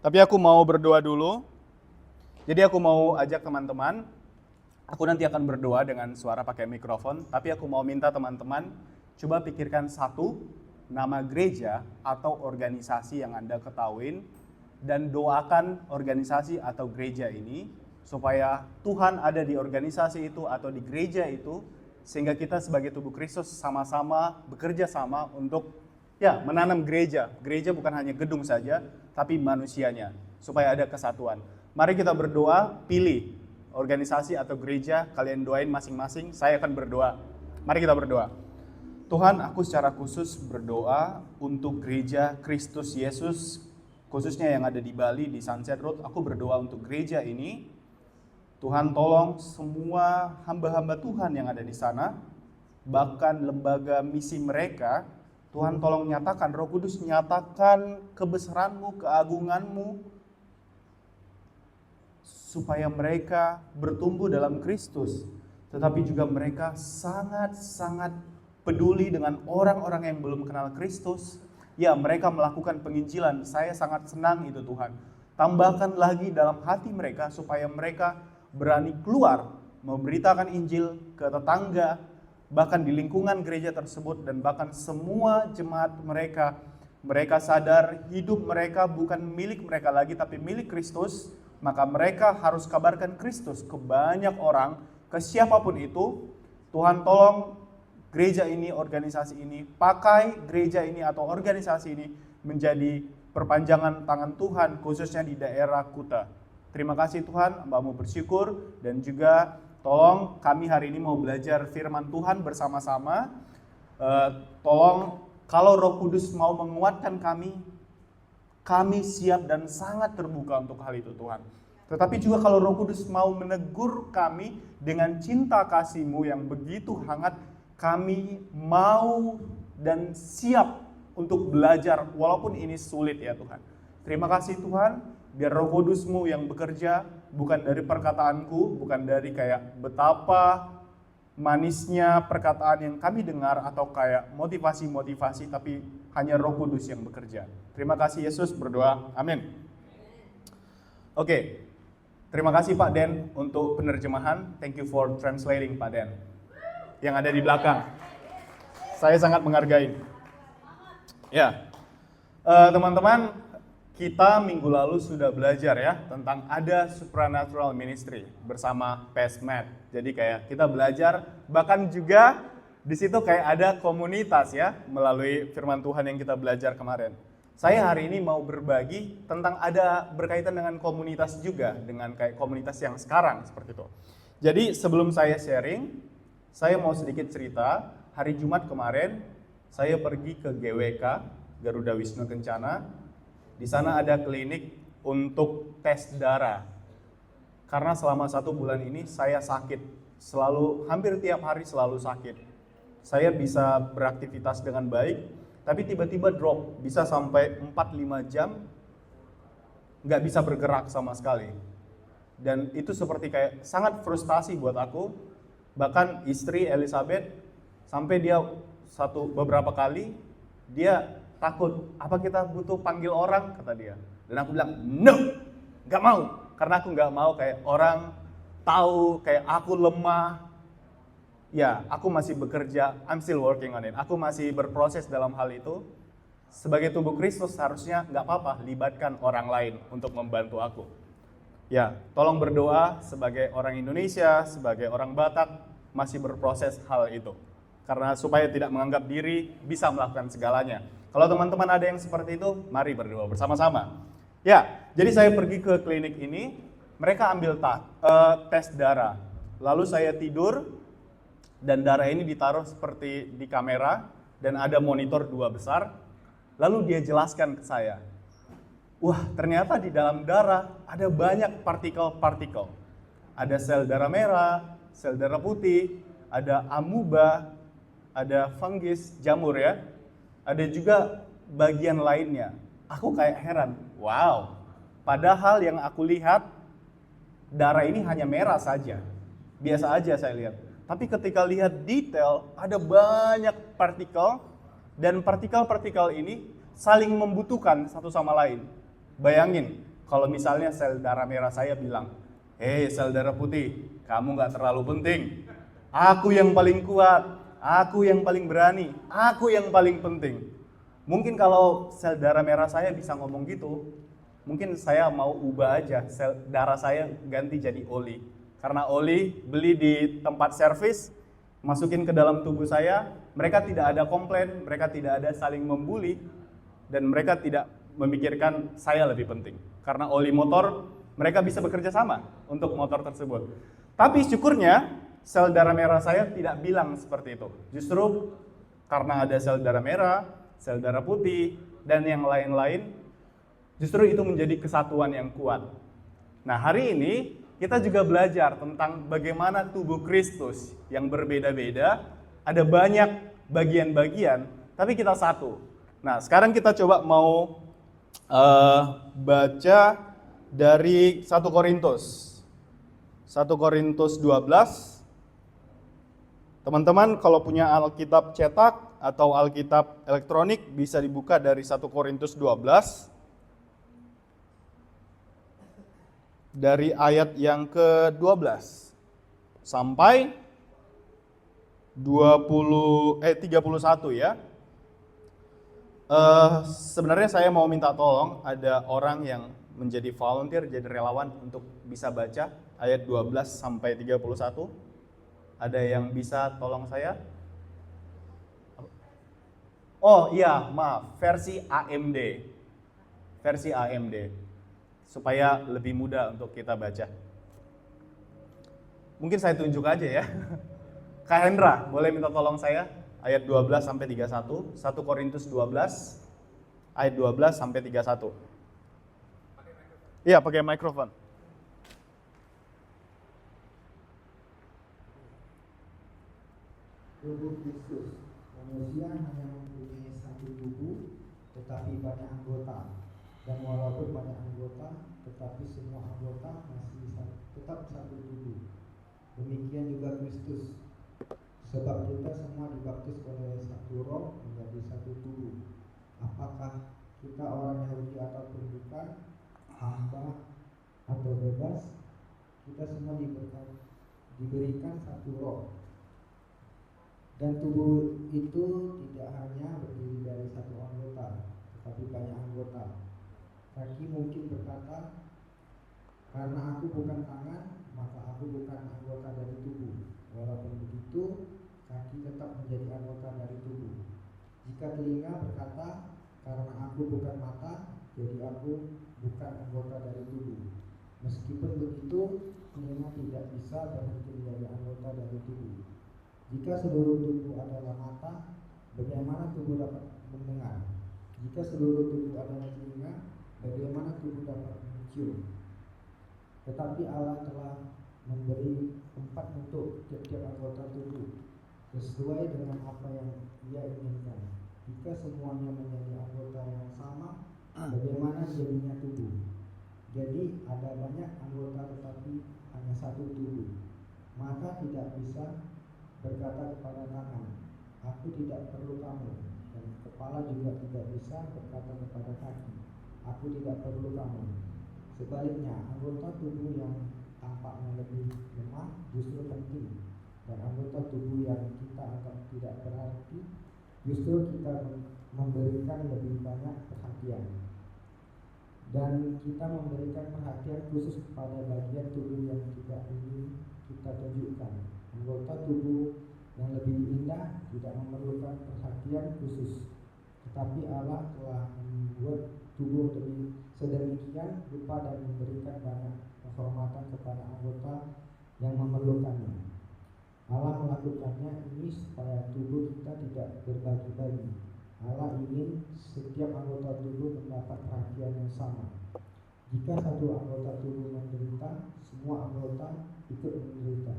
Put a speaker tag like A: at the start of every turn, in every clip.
A: Tapi aku mau berdoa dulu. Jadi aku mau ajak teman-teman. Aku nanti akan berdoa dengan suara pakai mikrofon. Tapi aku mau minta teman-teman coba pikirkan satu nama gereja atau organisasi yang Anda ketahuin. Dan doakan organisasi atau gereja ini supaya Tuhan ada di organisasi itu atau di gereja itu. Sehingga kita sebagai tubuh Kristus sama-sama bekerja sama untuk menanam gereja. Gereja bukan hanya gedung saja, tapi manusianya, supaya ada kesatuan. Mari kita berdoa, pilih organisasi atau gereja, kalian doain masing-masing, saya akan berdoa. Mari kita berdoa. Tuhan, aku secara khusus berdoa untuk gereja Kristus Yesus, khususnya yang ada di Bali, di Sunset Road. Aku berdoa untuk gereja ini. Tuhan tolong semua hamba-hamba Tuhan yang ada di sana, bahkan lembaga misi mereka, Tuhan tolong nyatakan, Roh Kudus nyatakan kebesaran-Mu, keagungan-Mu, supaya mereka bertumbuh dalam Kristus, tetapi juga mereka sangat-sangat peduli dengan orang-orang yang belum kenal Kristus. Ya, mereka melakukan penginjilan, saya sangat senang itu Tuhan. Tambahkan lagi dalam hati mereka, supaya mereka berani keluar, memberitakan Injil ke tetangga, bahkan di lingkungan gereja tersebut, dan bahkan semua jemaat mereka. Mereka sadar hidup mereka bukan milik mereka lagi, tapi milik Kristus. Maka mereka harus kabarkan Kristus ke banyak orang, ke siapapun itu. Tuhan tolong gereja ini, organisasi ini, pakai gereja ini atau organisasi ini menjadi perpanjangan tangan Tuhan, khususnya di daerah Kuta. Terima kasih Tuhan, hamba-Mu bersyukur, dan juga tolong kami hari ini mau belajar firman Tuhan bersama-sama. Tolong kalau Roh Kudus mau menguatkan kami siap dan sangat terbuka untuk hal itu Tuhan. Tetapi juga kalau Roh Kudus mau menegur kami dengan cinta kasih-Mu yang begitu hangat, kami mau dan siap untuk belajar walaupun ini sulit ya Tuhan. Terima kasih Tuhan, biar Roh Kudus-Mu yang bekerja, bukan dari perkataanku, bukan dari kayak betapa manisnya perkataan yang kami dengar atau kayak motivasi-motivasi, tapi hanya Roh Kudus yang bekerja. Terima kasih Yesus, berdoa. Amin. Oke. Terima kasih Pak Den untuk penerjemahan. Thank you for translating Pak Den. Yang ada di belakang. Saya sangat menghargai. Ya. Teman-teman, kita minggu lalu sudah belajar ya tentang ada supernatural ministry bersama PESMED. Jadi kayak kita belajar, bahkan juga di situ kayak ada komunitas ya melalui firman Tuhan yang kita belajar kemarin. Saya hari ini mau berbagi tentang ada berkaitan dengan komunitas juga, dengan kayak komunitas yang sekarang seperti itu. Jadi sebelum saya sharing, saya mau sedikit cerita. Hari Jumat kemarin saya pergi ke GWK, Garuda Wisnu Kencana. Di sana ada klinik untuk tes darah. Karena selama 1 bulan ini saya sakit, hampir tiap hari selalu sakit. Saya bisa beraktivitas dengan baik, tapi tiba-tiba drop, bisa sampai 4-5 jam nggak bisa bergerak sama sekali. Dan itu seperti kayak sangat frustasi buat aku. Bahkan istri Elizabeth, sampai dia beberapa kali, dia takut, apa kita butuh panggil orang, kata dia. Dan aku bilang, no, gak mau. Karena aku gak mau kayak orang tahu kayak aku lemah. Ya, aku masih bekerja, I'm still working on it. Aku masih berproses dalam hal itu. Sebagai tubuh Kristus harusnya gak apa-apa libatkan orang lain untuk membantu aku. Ya, tolong berdoa sebagai orang Indonesia, sebagai orang Batak, masih berproses hal itu. Karena supaya tidak menganggap diri bisa melakukan segalanya. Kalau teman-teman ada yang seperti itu, mari berdoa bersama-sama. Ya, jadi saya pergi ke klinik ini, mereka ambil tes darah. Lalu saya tidur, dan darah ini ditaruh seperti di kamera, dan ada monitor 2 besar. Lalu dia jelaskan ke saya, wah ternyata di dalam darah ada banyak partikel-partikel. Ada sel darah merah, sel darah putih, ada amuba, ada fungus, jamur ya. Ada juga bagian lainnya. Aku kayak heran, wow. Padahal yang aku lihat, darah ini hanya merah saja. Biasa aja saya lihat. Tapi ketika lihat detail, ada banyak partikel, dan partikel-partikel ini saling membutuhkan satu sama lain. Bayangin, Kalau misalnya sel darah merah saya bilang, hei sel darah putih, kamu nggak terlalu penting. Aku yang paling kuat, aku yang paling berani, aku yang paling penting. Mungkin kalau sel darah merah saya bisa ngomong gitu, mungkin saya mau ubah aja sel darah saya ganti jadi oli. Karena oli beli di tempat servis, masukin ke dalam tubuh saya, mereka tidak ada komplain, mereka tidak ada saling membuli, dan mereka tidak memikirkan saya lebih penting. Karena oli motor, mereka bisa bekerja sama untuk motor tersebut. Tapi syukurnya, sel darah merah saya tidak bilang seperti itu. Justru karena ada sel darah merah, sel darah putih, dan yang lain-lain, justru itu menjadi kesatuan yang kuat. Nah, hari ini kita juga belajar tentang bagaimana tubuh Kristus yang berbeda-beda, ada banyak bagian-bagian, tapi kita satu. Nah, sekarang kita coba mau baca dari 1 Korintus. 1 Korintus 12. Teman-teman kalau punya Alkitab cetak atau Alkitab elektronik bisa dibuka dari 1 Korintus 12. Dari ayat yang ke-12 sampai 31 ya. Sebenarnya saya mau minta tolong ada orang yang menjadi volunteer, jadi relawan untuk bisa baca ayat 12 sampai 31. Ada yang bisa tolong saya? Oh iya, maaf, versi AMD. Versi AMD. Supaya lebih mudah untuk kita baca. Mungkin saya tunjuk aja ya. Kak Hendra, boleh minta tolong saya? Ayat 12 sampai 31, 1 Korintus 12, ayat 12 sampai 31. Iya, pakai mikrofon.
B: Tubuh Kristus, manusia hanya mempunyai satu tubuh, tetapi banyak anggota. Dan walaupun banyak anggota, tetapi semua anggota masih tetap satu tubuh. Demikian juga Kristus. Sebab kita semua dibaptis oleh satu roh menjadi satu tubuh. Apakah kita orang Yahudi ataupun bukan, hamba atau bebas, kita semua diberikan satu roh. Dan tubuh itu tidak hanya berdiri dari satu anggota, tetapi banyak anggota. Kaki mungkin berkata, karena aku bukan tangan, maka aku bukan anggota dari tubuh. Walaupun begitu, kaki tetap menjadi anggota dari tubuh. Jika telinga berkata, karena aku bukan mata, jadi aku bukan anggota dari tubuh. Meskipun begitu, telinga tidak bisa berhenti menjadi anggota dari tubuh. Jika seluruh tubuh adalah mata, bagaimana tubuh dapat mendengar? Jika seluruh tubuh adalah telinga, bagaimana tubuh dapat mencium? Tetapi Allah telah memberi tempat untuk tiap-tiap anggota tubuh sesuai dengan apa yang Ia inginkan. Jika semuanya menjadi anggota yang sama, bagaimana jadinya tubuh? Jadi ada banyak anggota tetapi hanya satu tubuh. Mata tidak bisa berkata kepada tangan, aku tidak perlu kamu, dan kepala juga tidak bisa berkata kepada kaki, aku tidak perlu kamu. Sebaliknya, anggota tubuh yang tampaknya lebih lemah justru penting, dan anggota tubuh yang kita anggap tidak berarti justru kita memberikan lebih banyak perhatian. Dan kita memberikan perhatian khusus kepada bagian tubuh yang tidak ingin kita tunjukkan. Anggota tubuh yang lebih indah tidak memerlukan perhatian khusus, tetapi Allah telah membuat tubuh sedemikian rupa dan memberikan banyak penghormatan kepada anggota yang memerlukannya. Allah melakukannya ini supaya tubuh kita tidak berbagi-bagi. Allah ingin setiap anggota tubuh mendapat perhatian yang sama. Jika satu anggota tubuh menderita, semua anggota ikut menderita.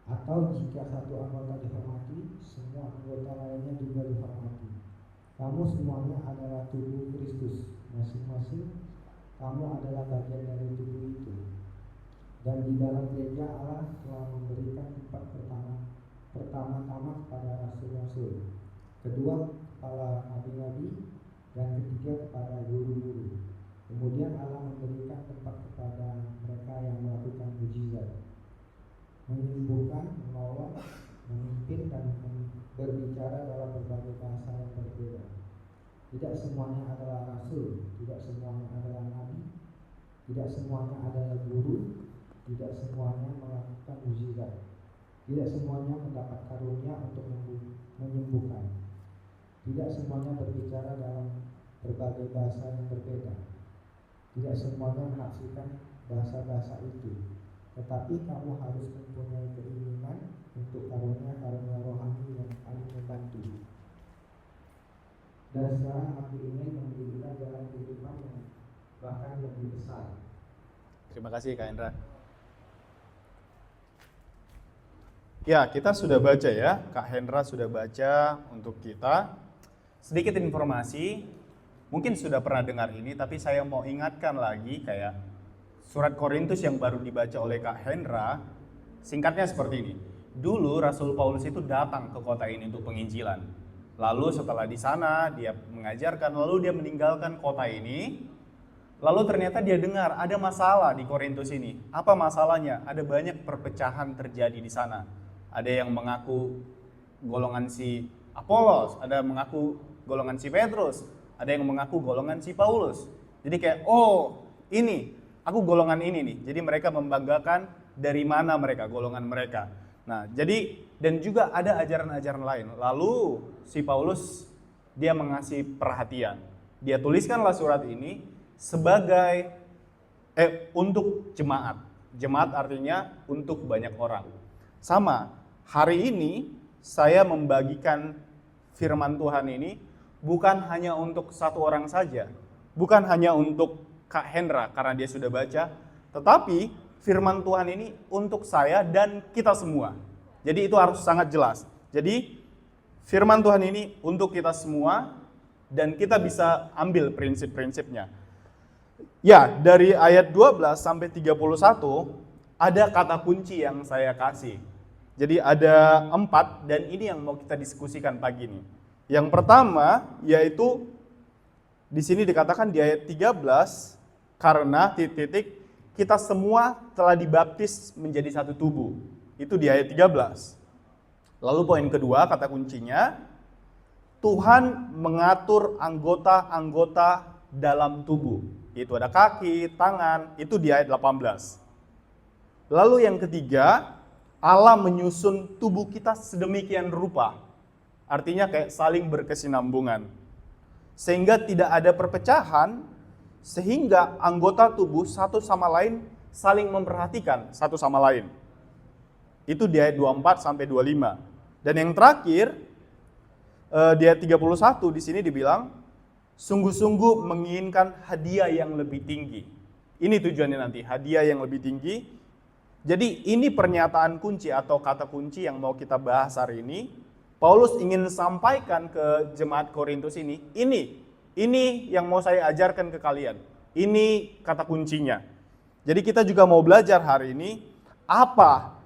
B: Atau jika satu anggota dihormati, semua anggota lainnya juga dihormati. Kamu semuanya adalah tubuh Kristus. Masing-masing kamu adalah bagian dari tubuh itu. Dan di dalam gereja Allah telah memberikan tempat pertama-tama kepada rasul-rasul, kedua kepala nabi-nabi, dan ketiga kepada guru-guru. Kemudian Allah memberi kepada mereka yang melakukan mujizat, menyembuhkan, menolong, memimpin, dan berbicara dalam berbagai bahasa yang berbeda. Tidak semuanya adalah rasul, tidak semuanya adalah nabi, tidak semuanya adalah guru, tidak semuanya melakukan mujizat, tidak semuanya mendapat karunia untuk menyembuhkan, tidak semuanya berbicara dalam berbagai bahasa yang berbeda, tidak semuanya menafsirkan bahasa-bahasa itu. Tetapi kamu harus mempunyai keinginan untuk karunia-karunia rohani yang paling membantu. Dan sekarang aku ingin memberi kita jalan kehidupan yang bahkan lebih besar.
A: Terima kasih Kak Hendra. Ya, kita sudah baca ya, Kak Hendra sudah baca untuk kita. Sedikit informasi, mungkin sudah pernah dengar ini, tapi saya mau ingatkan lagi kayak surat Korintus yang baru dibaca oleh Kak Hendra, singkatnya seperti ini. Dulu Rasul Paulus itu datang ke kota ini untuk penginjilan. Lalu setelah di sana dia mengajarkan, lalu dia meninggalkan kota ini. Lalu ternyata dia dengar ada masalah di Korintus ini. Apa masalahnya? Ada banyak perpecahan terjadi di sana. Ada yang mengaku golongan si Apolos, ada yang mengaku golongan si Petrus, ada yang mengaku golongan si Paulus. Jadi kayak, oh ini, aku golongan ini nih. Jadi mereka membanggakan dari mana mereka, golongan mereka. Nah, jadi dan juga ada ajaran-ajaran lain. Lalu si Paulus dia mengasih perhatian. Dia tuliskanlah surat ini sebagai untuk jemaat. Jemaat artinya untuk banyak orang. Sama, hari ini saya membagikan firman Tuhan ini bukan hanya untuk satu orang saja. Bukan hanya untuk Kak Hendra karena dia sudah baca, tetapi firman Tuhan ini untuk saya dan kita semua. Jadi itu harus sangat jelas. Jadi firman Tuhan ini untuk kita semua dan kita bisa ambil prinsip-prinsipnya. Ya, dari ayat 12 sampai 31 ada kata kunci yang saya kasih. Jadi ada 4 dan ini yang mau kita diskusikan pagi ini. Yang pertama yaitu di sini dikatakan di ayat 13 karena titik-titik kita semua telah dibaptis menjadi satu tubuh. Itu di ayat 13. Lalu poin kedua, kata kuncinya, Tuhan mengatur anggota-anggota dalam tubuh. Itu ada kaki, tangan, itu di ayat 18. Lalu yang ketiga, Allah menyusun tubuh kita sedemikian rupa. Artinya kayak saling berkesinambungan. Sehingga tidak ada perpecahan, sehingga anggota tubuh satu sama lain saling memperhatikan satu sama lain. Itu di ayat 24 sampai 25. Dan yang terakhir di ayat 31 di sini dibilang sungguh-sungguh menginginkan hadiah yang lebih tinggi. Ini tujuannya nanti, hadiah yang lebih tinggi. Jadi ini pernyataan kunci atau kata kunci yang mau kita bahas hari ini. Paulus ingin sampaikan ke jemaat Korintus ini yang mau saya ajarkan ke kalian. Ini kata kuncinya. Jadi kita juga mau belajar hari ini apa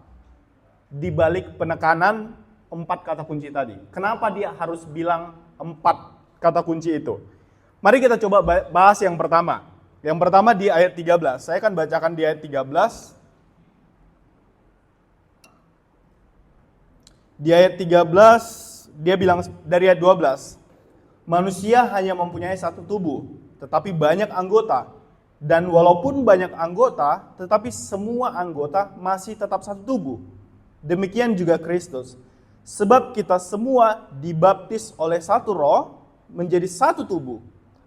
A: di balik penekanan 4 kata kunci tadi. Kenapa dia harus bilang 4 kata kunci itu? Mari kita coba bahas yang pertama. Yang pertama di ayat 13. Saya akan bacakan di ayat 13. Di ayat 13 dia bilang dari ayat 12. Manusia hanya mempunyai satu tubuh, tetapi banyak anggota. Dan walaupun banyak anggota, tetapi semua anggota masih tetap satu tubuh. Demikian juga Kristus. Sebab kita semua dibaptis oleh satu roh menjadi satu tubuh.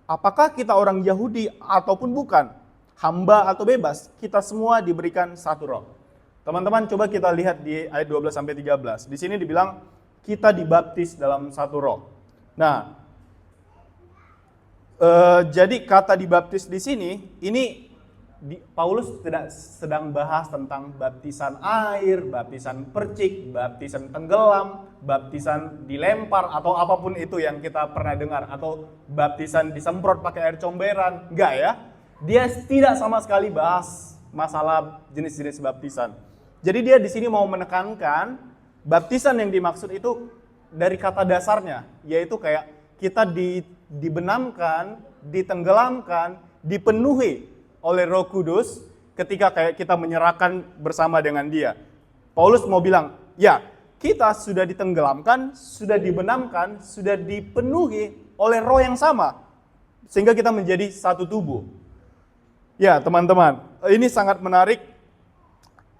A: Apakah kita orang Yahudi ataupun bukan, hamba atau bebas, kita semua diberikan satu roh. Teman-teman coba kita lihat di ayat 12 sampai 13. Di sini dibilang kita dibaptis dalam satu roh. Nah, jadi kata dibaptis di sini, ini Paulus tidak sedang bahas tentang baptisan air, baptisan percik, baptisan tenggelam, baptisan dilempar, atau apapun itu yang kita pernah dengar, atau baptisan disemprot pakai air comberan. Enggak ya, dia tidak sama sekali bahas masalah jenis-jenis baptisan. Jadi dia di sini mau menekankan baptisan yang dimaksud itu dari kata dasarnya, yaitu kayak kita dibenamkan, ditenggelamkan, dipenuhi oleh Roh Kudus ketika kayak kita menyerahkan bersama dengan Dia. Paulus mau bilang, ya, kita sudah ditenggelamkan, sudah dibenamkan, sudah dipenuhi oleh Roh yang sama, sehingga kita menjadi satu tubuh. Ya, teman-teman, ini sangat menarik.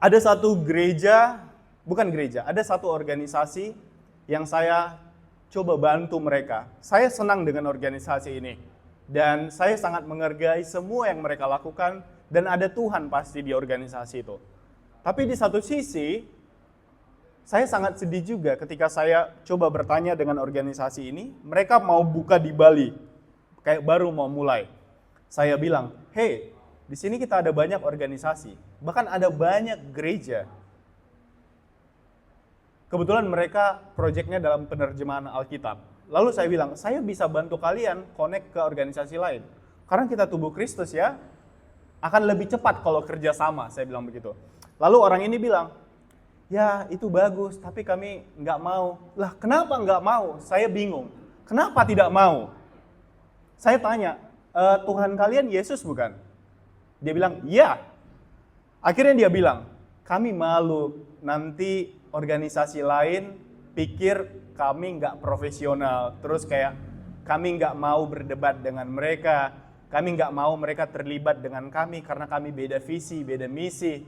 A: Ada satu ada satu organisasi yang saya coba bantu mereka. Saya senang dengan organisasi ini. Dan saya sangat menghargai semua yang mereka lakukan, dan ada Tuhan pasti di organisasi itu. Tapi di satu sisi, saya sangat sedih juga ketika saya coba bertanya dengan organisasi ini, mereka mau buka di Bali, kayak baru mau mulai. Saya bilang, hey, di sini kita ada banyak organisasi, bahkan ada banyak gereja. Kebetulan mereka proyeknya dalam penerjemahan Alkitab. Lalu saya bilang, saya bisa bantu kalian connect ke organisasi lain. Karena kita tubuh Kristus ya, akan lebih cepat kalau kerja sama, saya bilang begitu. Lalu orang ini bilang, ya itu bagus, tapi kami nggak mau. Lah kenapa nggak mau? Saya bingung. Kenapa tidak mau? Saya tanya, Tuhan kalian Yesus bukan? Dia bilang, ya. Akhirnya dia bilang, kami malu nanti organisasi lain pikir kami nggak profesional. Terus kayak kami nggak mau berdebat dengan mereka. Kami nggak mau mereka terlibat dengan kami karena kami beda visi, beda misi.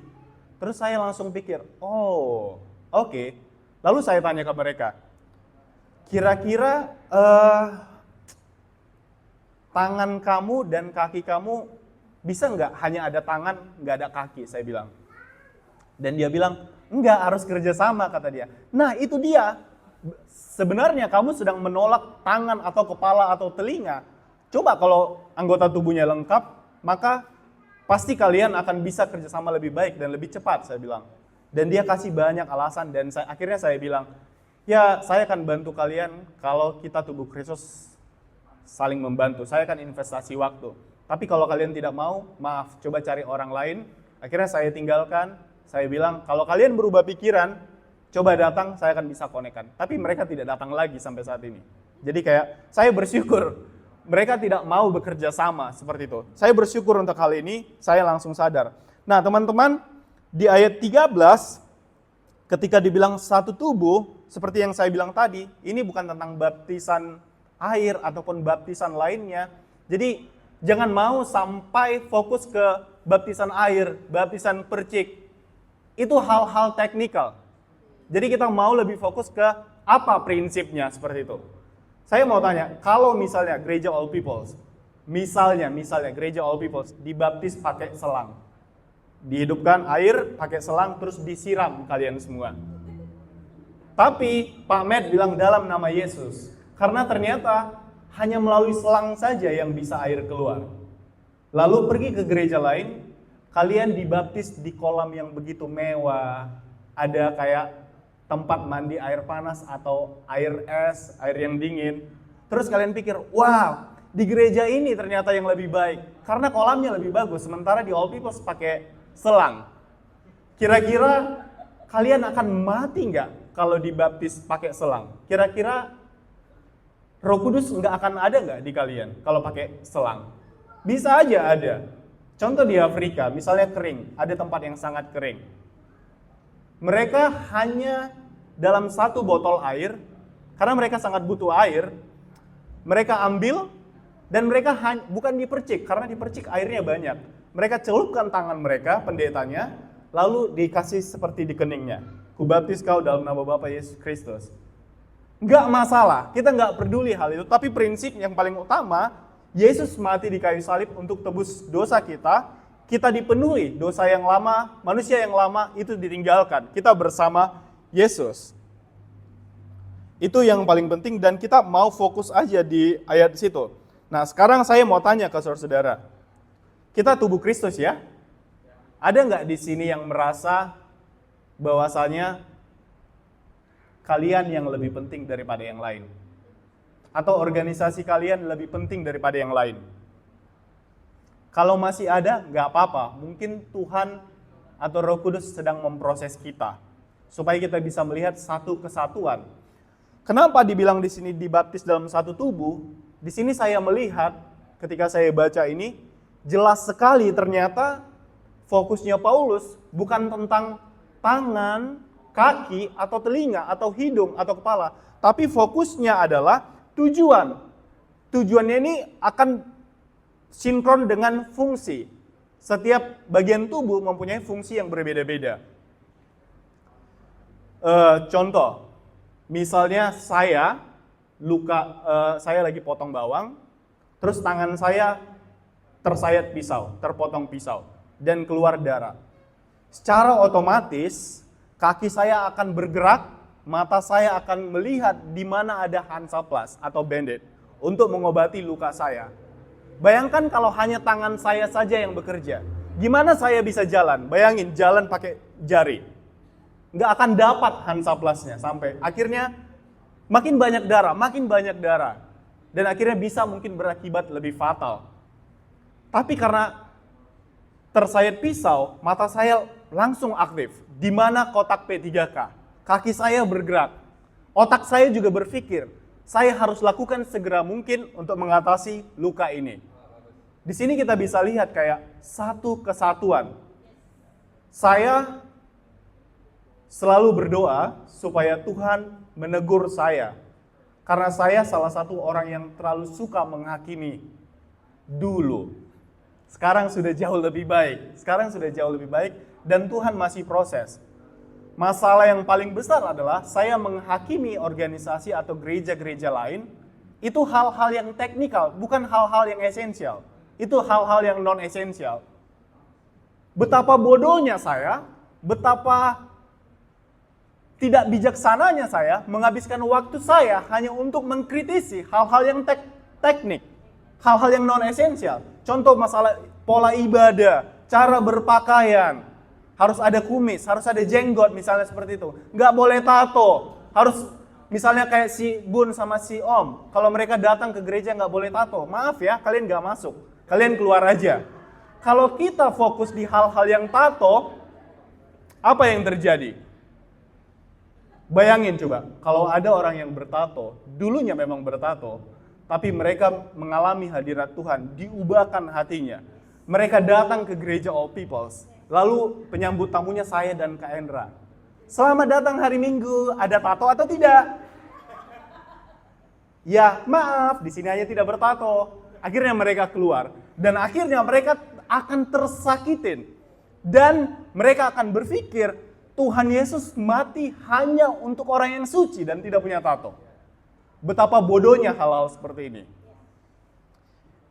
A: Terus saya langsung pikir, oh oke. Lalu saya tanya ke mereka, kira-kira tangan kamu dan kaki kamu bisa nggak hanya ada tangan, nggak ada kaki, saya bilang. Dan dia bilang, enggak, harus kerjasama, kata dia. Nah itu dia, sebenarnya kamu sedang menolak tangan atau kepala atau telinga. Coba kalau anggota tubuhnya lengkap, maka pasti kalian akan bisa kerjasama lebih baik dan lebih cepat, saya bilang. Dan dia kasih banyak alasan, dan akhirnya saya bilang, ya saya akan bantu kalian kalau kita tubuh Kristus saling membantu. Saya akan investasi waktu. Tapi kalau kalian tidak mau, maaf, coba cari orang lain. Akhirnya saya tinggalkan, saya bilang, kalau kalian berubah pikiran, coba datang, saya akan bisa konekkan. Tapi mereka tidak datang lagi sampai saat ini. Jadi kayak, saya bersyukur, mereka tidak mau bekerja sama seperti itu. Saya bersyukur untuk hal ini, saya langsung sadar. Nah teman-teman, di ayat 13, ketika dibilang satu tubuh, seperti yang saya bilang tadi, ini bukan tentang baptisan air ataupun baptisan lainnya. Jadi jangan mau sampai fokus ke baptisan air, baptisan percik. Itu hal-hal teknikal. Jadi kita mau lebih fokus ke apa prinsipnya seperti itu. Saya mau tanya, kalau misalnya gereja All Peoples, misalnya gereja All Peoples dibaptis pakai selang. Dihidupkan air pakai selang terus disiram kalian semua. Tapi Pak Matt bilang dalam nama Yesus. Karena ternyata hanya melalui selang saja yang bisa air keluar. Lalu pergi ke gereja lain, kalian dibaptis di kolam yang begitu mewah. Ada kayak tempat mandi air panas atau air es, air yang dingin. Terus kalian pikir, wow, di gereja ini ternyata yang lebih baik. Karena kolamnya lebih bagus, sementara di All Peoples pakai selang. Kira-kira kalian akan mati nggak kalau dibaptis pakai selang? Kira-kira Roh Kudus nggak akan ada nggak di kalian kalau pakai selang? Bisa aja ada. Contoh di Afrika, misalnya kering, ada tempat yang sangat kering. Mereka hanya dalam satu botol air, karena mereka sangat butuh air, mereka ambil dan mereka bukan dipercik, karena dipercik airnya banyak. Mereka celupkan tangan mereka, pendetanya, lalu dikasih seperti di keningnya. Kubaptis kau dalam nama Bapa Yesus Kristus. Nggak masalah, kita nggak peduli hal itu, tapi prinsip yang paling utama, Yesus mati di kayu salib untuk tebus dosa kita, kita dipenuhi dosa yang lama, manusia yang lama itu ditinggalkan, kita bersama Yesus. Itu yang paling penting dan kita mau fokus aja di ayat situ. Nah sekarang saya mau tanya ke saudara, kita tubuh Kristus ya? Ada nggak di sini yang merasa bahwasanya kalian yang lebih penting daripada yang lain? Atau organisasi kalian lebih penting daripada yang lain? Kalau masih ada, nggak apa-apa. Mungkin Tuhan atau Roh Kudus sedang memproses kita. Supaya kita bisa melihat satu kesatuan. Kenapa dibilang di sini dibaptis dalam satu tubuh? Di sini saya melihat, ketika saya baca ini jelas sekali ternyata fokusnya Paulus bukan tentang tangan, kaki, atau telinga, atau hidung, atau kepala. Tapi fokusnya adalah tujuan. Tujuannya ini akan sinkron dengan fungsi. Setiap bagian tubuh mempunyai fungsi yang berbeda-beda. Contoh, misalnya saya lagi potong bawang, terus tangan saya tersayat pisau, terpotong pisau, dan keluar darah. Secara otomatis, kaki saya akan bergerak, mata saya akan melihat di mana ada Hansaplast atau bandage untuk mengobati luka saya. Bayangkan kalau hanya tangan saya saja yang bekerja. Gimana saya bisa jalan? Bayangin jalan pakai jari. Nggak akan dapat Hansaplastnya sampai akhirnya makin banyak darah. Dan akhirnya bisa mungkin berakibat lebih fatal. Tapi karena tersayat pisau, mata saya langsung aktif. Di mana kotak P3K? Kaki saya bergerak. Otak saya juga berpikir, saya harus lakukan segera mungkin untuk mengatasi luka ini. Di sini kita bisa lihat kayak satu kesatuan. Saya selalu berdoa supaya Tuhan menegur saya. Karena saya salah satu orang yang terlalu suka menghakimi dulu. Sekarang sudah jauh lebih baik dan Tuhan masih proses. Masalah yang paling besar adalah saya menghakimi organisasi atau gereja-gereja lain, itu hal-hal yang teknikal, bukan hal-hal yang esensial. Itu hal-hal yang non-esensial. Betapa bodohnya saya, betapa tidak bijaksananya saya menghabiskan waktu saya hanya untuk mengkritisi hal-hal yang teknik, hal-hal yang non-esensial. Contoh masalah pola ibadah, cara berpakaian, harus ada kumis, harus ada jenggot misalnya seperti itu. Nggak boleh tato, harus misalnya kayak si Bun sama si Om. Kalau mereka datang ke gereja nggak boleh tato, maaf ya, kalian nggak masuk, kalian keluar aja. Kalau kita fokus di hal-hal yang tato, apa yang terjadi? Bayangin coba, kalau ada orang yang bertato, dulunya memang bertato, tapi mereka mengalami hadirat Tuhan, diubahkan hatinya. Mereka datang ke gereja All Peoples, lalu penyambut tamunya saya dan Kak Endra. Selamat datang hari Minggu, ada tato atau tidak? Ya, maaf, di sini hanya tidak bertato. Akhirnya mereka keluar, dan akhirnya mereka akan tersakitin. Dan mereka akan berpikir, Tuhan Yesus mati hanya untuk orang yang suci dan tidak punya tato. Betapa bodohnya hal-hal seperti ini.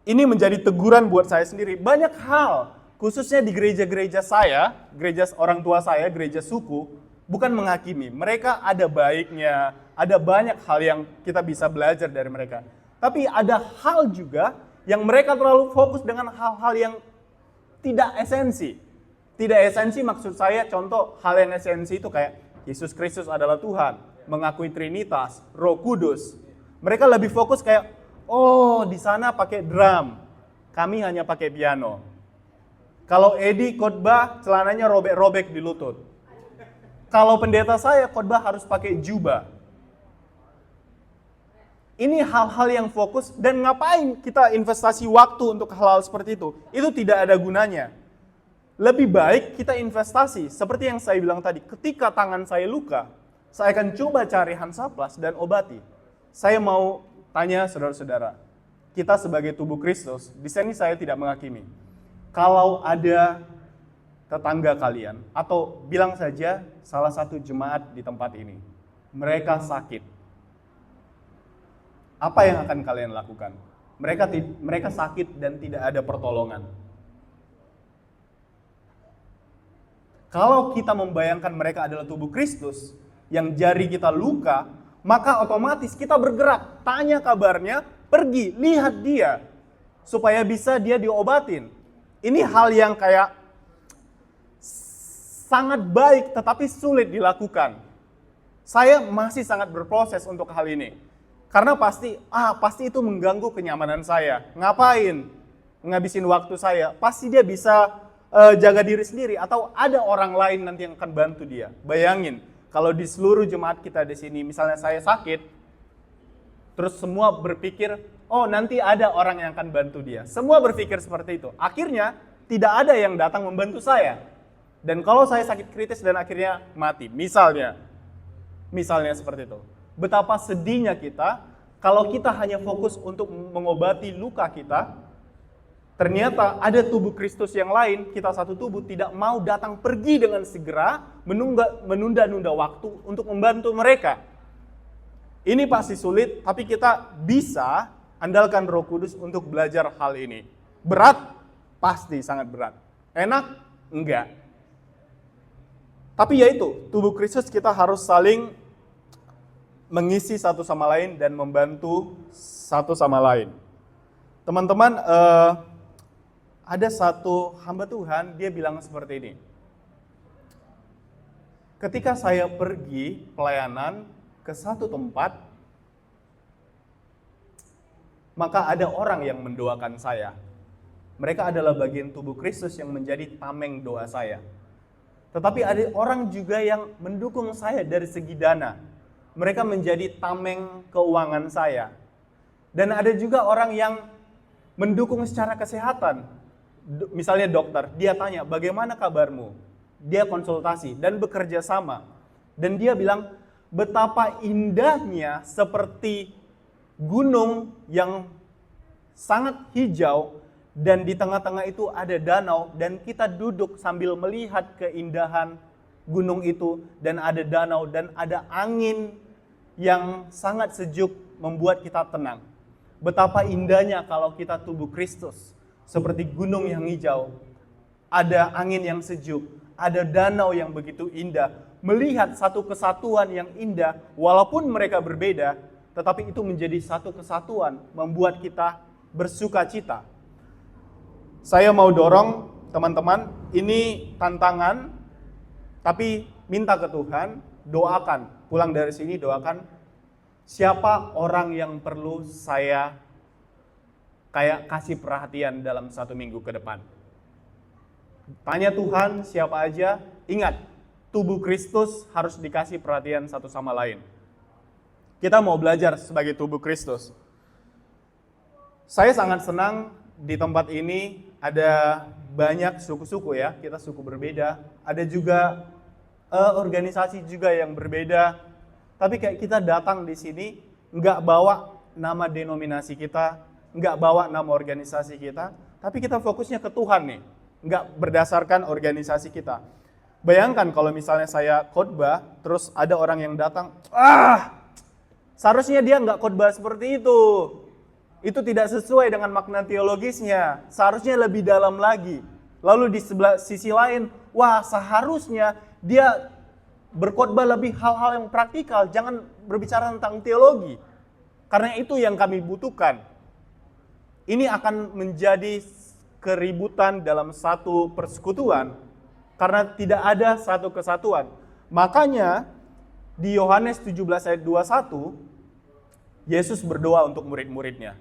A: Ini menjadi teguran buat saya sendiri. Banyak hal, khususnya di gereja-gereja saya, gereja orang tua saya, gereja suku, bukan menghakimi. Mereka ada baiknya, ada banyak hal yang kita bisa belajar dari mereka. Tapi ada hal juga yang mereka terlalu fokus dengan hal-hal yang tidak esensi. Tidak esensi maksud saya, contoh hal yang esensi itu kayak Yesus Kristus adalah Tuhan, mengakui Trinitas, Roh Kudus. Mereka lebih fokus kayak, oh di sana pakai drum, kami hanya pakai piano. Kalau Edi khotbah, celananya robek-robek di lutut. Kalau pendeta saya khotbah harus pakai jubah. Ini hal-hal yang fokus, dan ngapain kita investasi waktu untuk hal-hal seperti itu? Itu tidak ada gunanya. Lebih baik kita investasi, seperti yang saya bilang tadi, ketika tangan saya luka, saya akan coba cari Hansaplast dan obati. Saya mau tanya saudara-saudara, kita sebagai tubuh Kristus, di sini saya tidak menghakimi. Kalau ada tetangga kalian, atau bilang saja salah satu jemaat di tempat ini, mereka sakit, apa yang akan kalian lakukan? Mereka sakit dan tidak ada pertolongan. Kalau kita membayangkan mereka adalah tubuh Kristus, yang jari kita luka, maka otomatis kita bergerak, tanya kabarnya, pergi, lihat dia, supaya bisa dia diobatin. Ini hal yang kayak sangat baik tetapi sulit dilakukan. Saya masih sangat berproses untuk hal ini. Karena pasti itu mengganggu kenyamanan saya. Ngapain? Ngabisin waktu saya. Pasti dia bisa jaga diri sendiri atau ada orang lain nanti yang akan bantu dia. Bayangin, kalau di seluruh jemaat kita di sini, misalnya saya sakit, terus semua berpikir, oh nanti ada orang yang akan bantu dia. Semua berpikir seperti itu. Akhirnya tidak ada yang datang membantu saya. Dan kalau saya sakit kritis dan akhirnya mati, misalnya seperti itu. Betapa sedihnya kita kalau kita hanya fokus untuk mengobati luka kita, ternyata ada tubuh Kristus yang lain, kita satu tubuh tidak mau datang pergi dengan segera, menunda-nunda waktu untuk membantu mereka. Ini pasti sulit, tapi kita bisa andalkan Roh Kudus untuk belajar hal ini. Berat? Pasti sangat berat. Enak? Enggak. Tapi yaitu, tubuh Kristus kita harus saling mengisi satu sama lain dan membantu satu sama lain. Teman-teman, ada satu hamba Tuhan, dia bilang seperti ini. Ketika saya pergi pelayanan ke satu tempat, maka ada orang yang mendoakan saya. Mereka adalah bagian tubuh Kristus yang menjadi tameng doa saya. Tetapi ada orang juga yang mendukung saya dari segi dana. Mereka menjadi tameng keuangan saya. Dan ada juga orang yang mendukung secara kesehatan. Misalnya dokter, dia tanya, bagaimana kabarmu? Dia konsultasi dan bekerja sama. Dan dia bilang, betapa indahnya seperti gunung yang sangat hijau, dan di tengah-tengah itu ada danau, dan kita duduk sambil melihat keindahan gunung itu, dan ada danau, dan ada angin yang sangat sejuk membuat kita tenang. Betapa indahnya kalau kita tubuh Kristus, seperti gunung yang hijau, ada angin yang sejuk, ada danau yang begitu indah, melihat satu kesatuan yang indah, walaupun mereka berbeda, tetapi itu menjadi satu kesatuan, membuat kita bersuka cita. Saya mau dorong teman-teman, ini tantangan, tapi minta ke Tuhan, doakan, pulang dari sini doakan, siapa orang yang perlu saya kayak kasih perhatian dalam 1 minggu ke depan. Tanya Tuhan siapa aja, ingat, tubuh Kristus harus dikasih perhatian satu sama lain. Kita mau belajar sebagai tubuh Kristus. Saya sangat senang di tempat ini ada banyak suku-suku ya, kita suku berbeda. Ada juga organisasi juga yang berbeda. Tapi kayak kita datang di sini nggak bawa nama denominasi kita, nggak bawa nama organisasi kita, tapi kita fokusnya ke Tuhan nih, nggak berdasarkan organisasi kita. Bayangkan kalau misalnya saya khotbah, terus ada orang yang datang, seharusnya dia nggak khotbah seperti itu. Itu tidak sesuai dengan makna teologisnya, seharusnya lebih dalam lagi. Lalu di sebelah sisi lain, wah seharusnya dia berkhotbah lebih hal-hal yang praktikal, jangan berbicara tentang teologi. Karena itu yang kami butuhkan. Ini akan menjadi keributan dalam satu persekutuan, karena tidak ada satu kesatuan. Makanya di Yohanes 17 ayat 21, Yesus berdoa untuk murid-muridnya.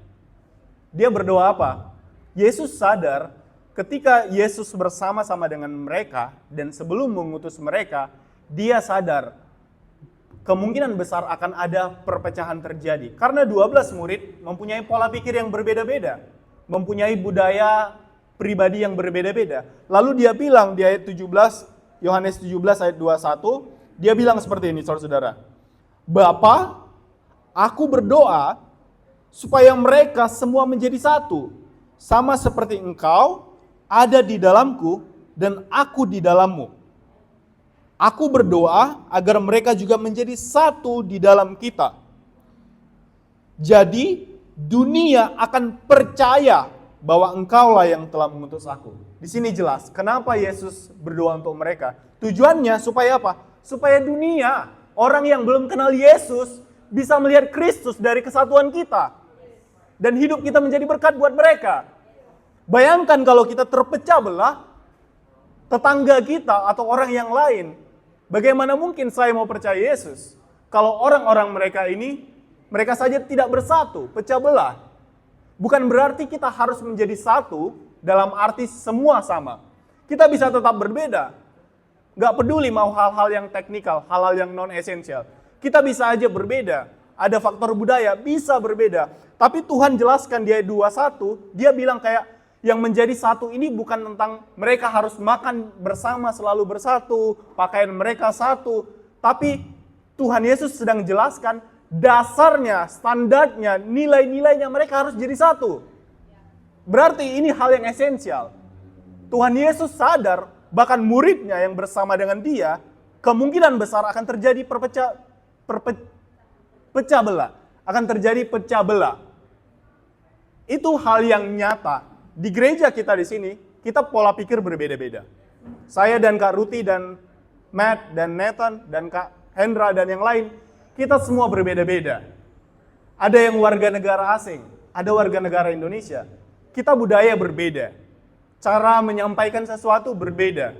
A: Dia berdoa apa? Yesus sadar ketika Yesus bersama-sama dengan mereka dan sebelum mengutus mereka, dia sadar kemungkinan besar akan ada perpecahan terjadi. Karena 12 murid mempunyai pola pikir yang berbeda-beda, mempunyai budaya pribadi yang berbeda-beda. Lalu dia bilang di ayat 17, Yohanes 17 ayat 21, dia bilang seperti ini, saudara-saudara. Bapa, aku berdoa supaya mereka semua menjadi satu, sama seperti Engkau ada di dalamku dan aku di dalammu. Aku berdoa agar mereka juga menjadi satu di dalam kita. Jadi dunia akan percaya bahwa Engkaulah yang telah mengutus aku. Di sini jelas kenapa Yesus berdoa untuk mereka. Tujuannya supaya apa? Supaya dunia, orang yang belum kenal Yesus, bisa melihat Kristus dari kesatuan kita. Dan hidup kita menjadi berkat buat mereka. Bayangkan kalau kita terpecah belah, tetangga kita atau orang yang lain, bagaimana mungkin saya mau percaya Yesus? Kalau orang-orang mereka ini, mereka saja tidak bersatu, pecah belah. Bukan berarti kita harus menjadi satu dalam arti semua sama. Kita bisa tetap berbeda. Gak peduli mau hal-hal yang teknikal, hal-hal yang non-esensial. Kita bisa aja berbeda. ada faktor budaya, bisa berbeda. Tapi Tuhan jelaskan di ayat 21, dia bilang kayak yang menjadi satu ini bukan tentang mereka harus makan bersama selalu bersatu, pakaian mereka satu. Tapi Tuhan Yesus sedang jelaskan dasarnya, standarnya, nilai-nilainya mereka harus jadi satu. Berarti ini hal yang esensial. Tuhan Yesus sadar bahkan muridnya yang bersama dengan dia kemungkinan besar akan terjadi pecah belah. Akan terjadi pecah belah. Itu hal yang nyata. Di gereja kita di sini, kita pola pikir berbeda-beda. Saya dan Kak Ruti dan Matt dan Nathan dan Kak Hendra dan yang lain, kita semua berbeda-beda. Ada yang warga negara asing, ada warga negara Indonesia. Kita budaya berbeda. Cara menyampaikan sesuatu berbeda.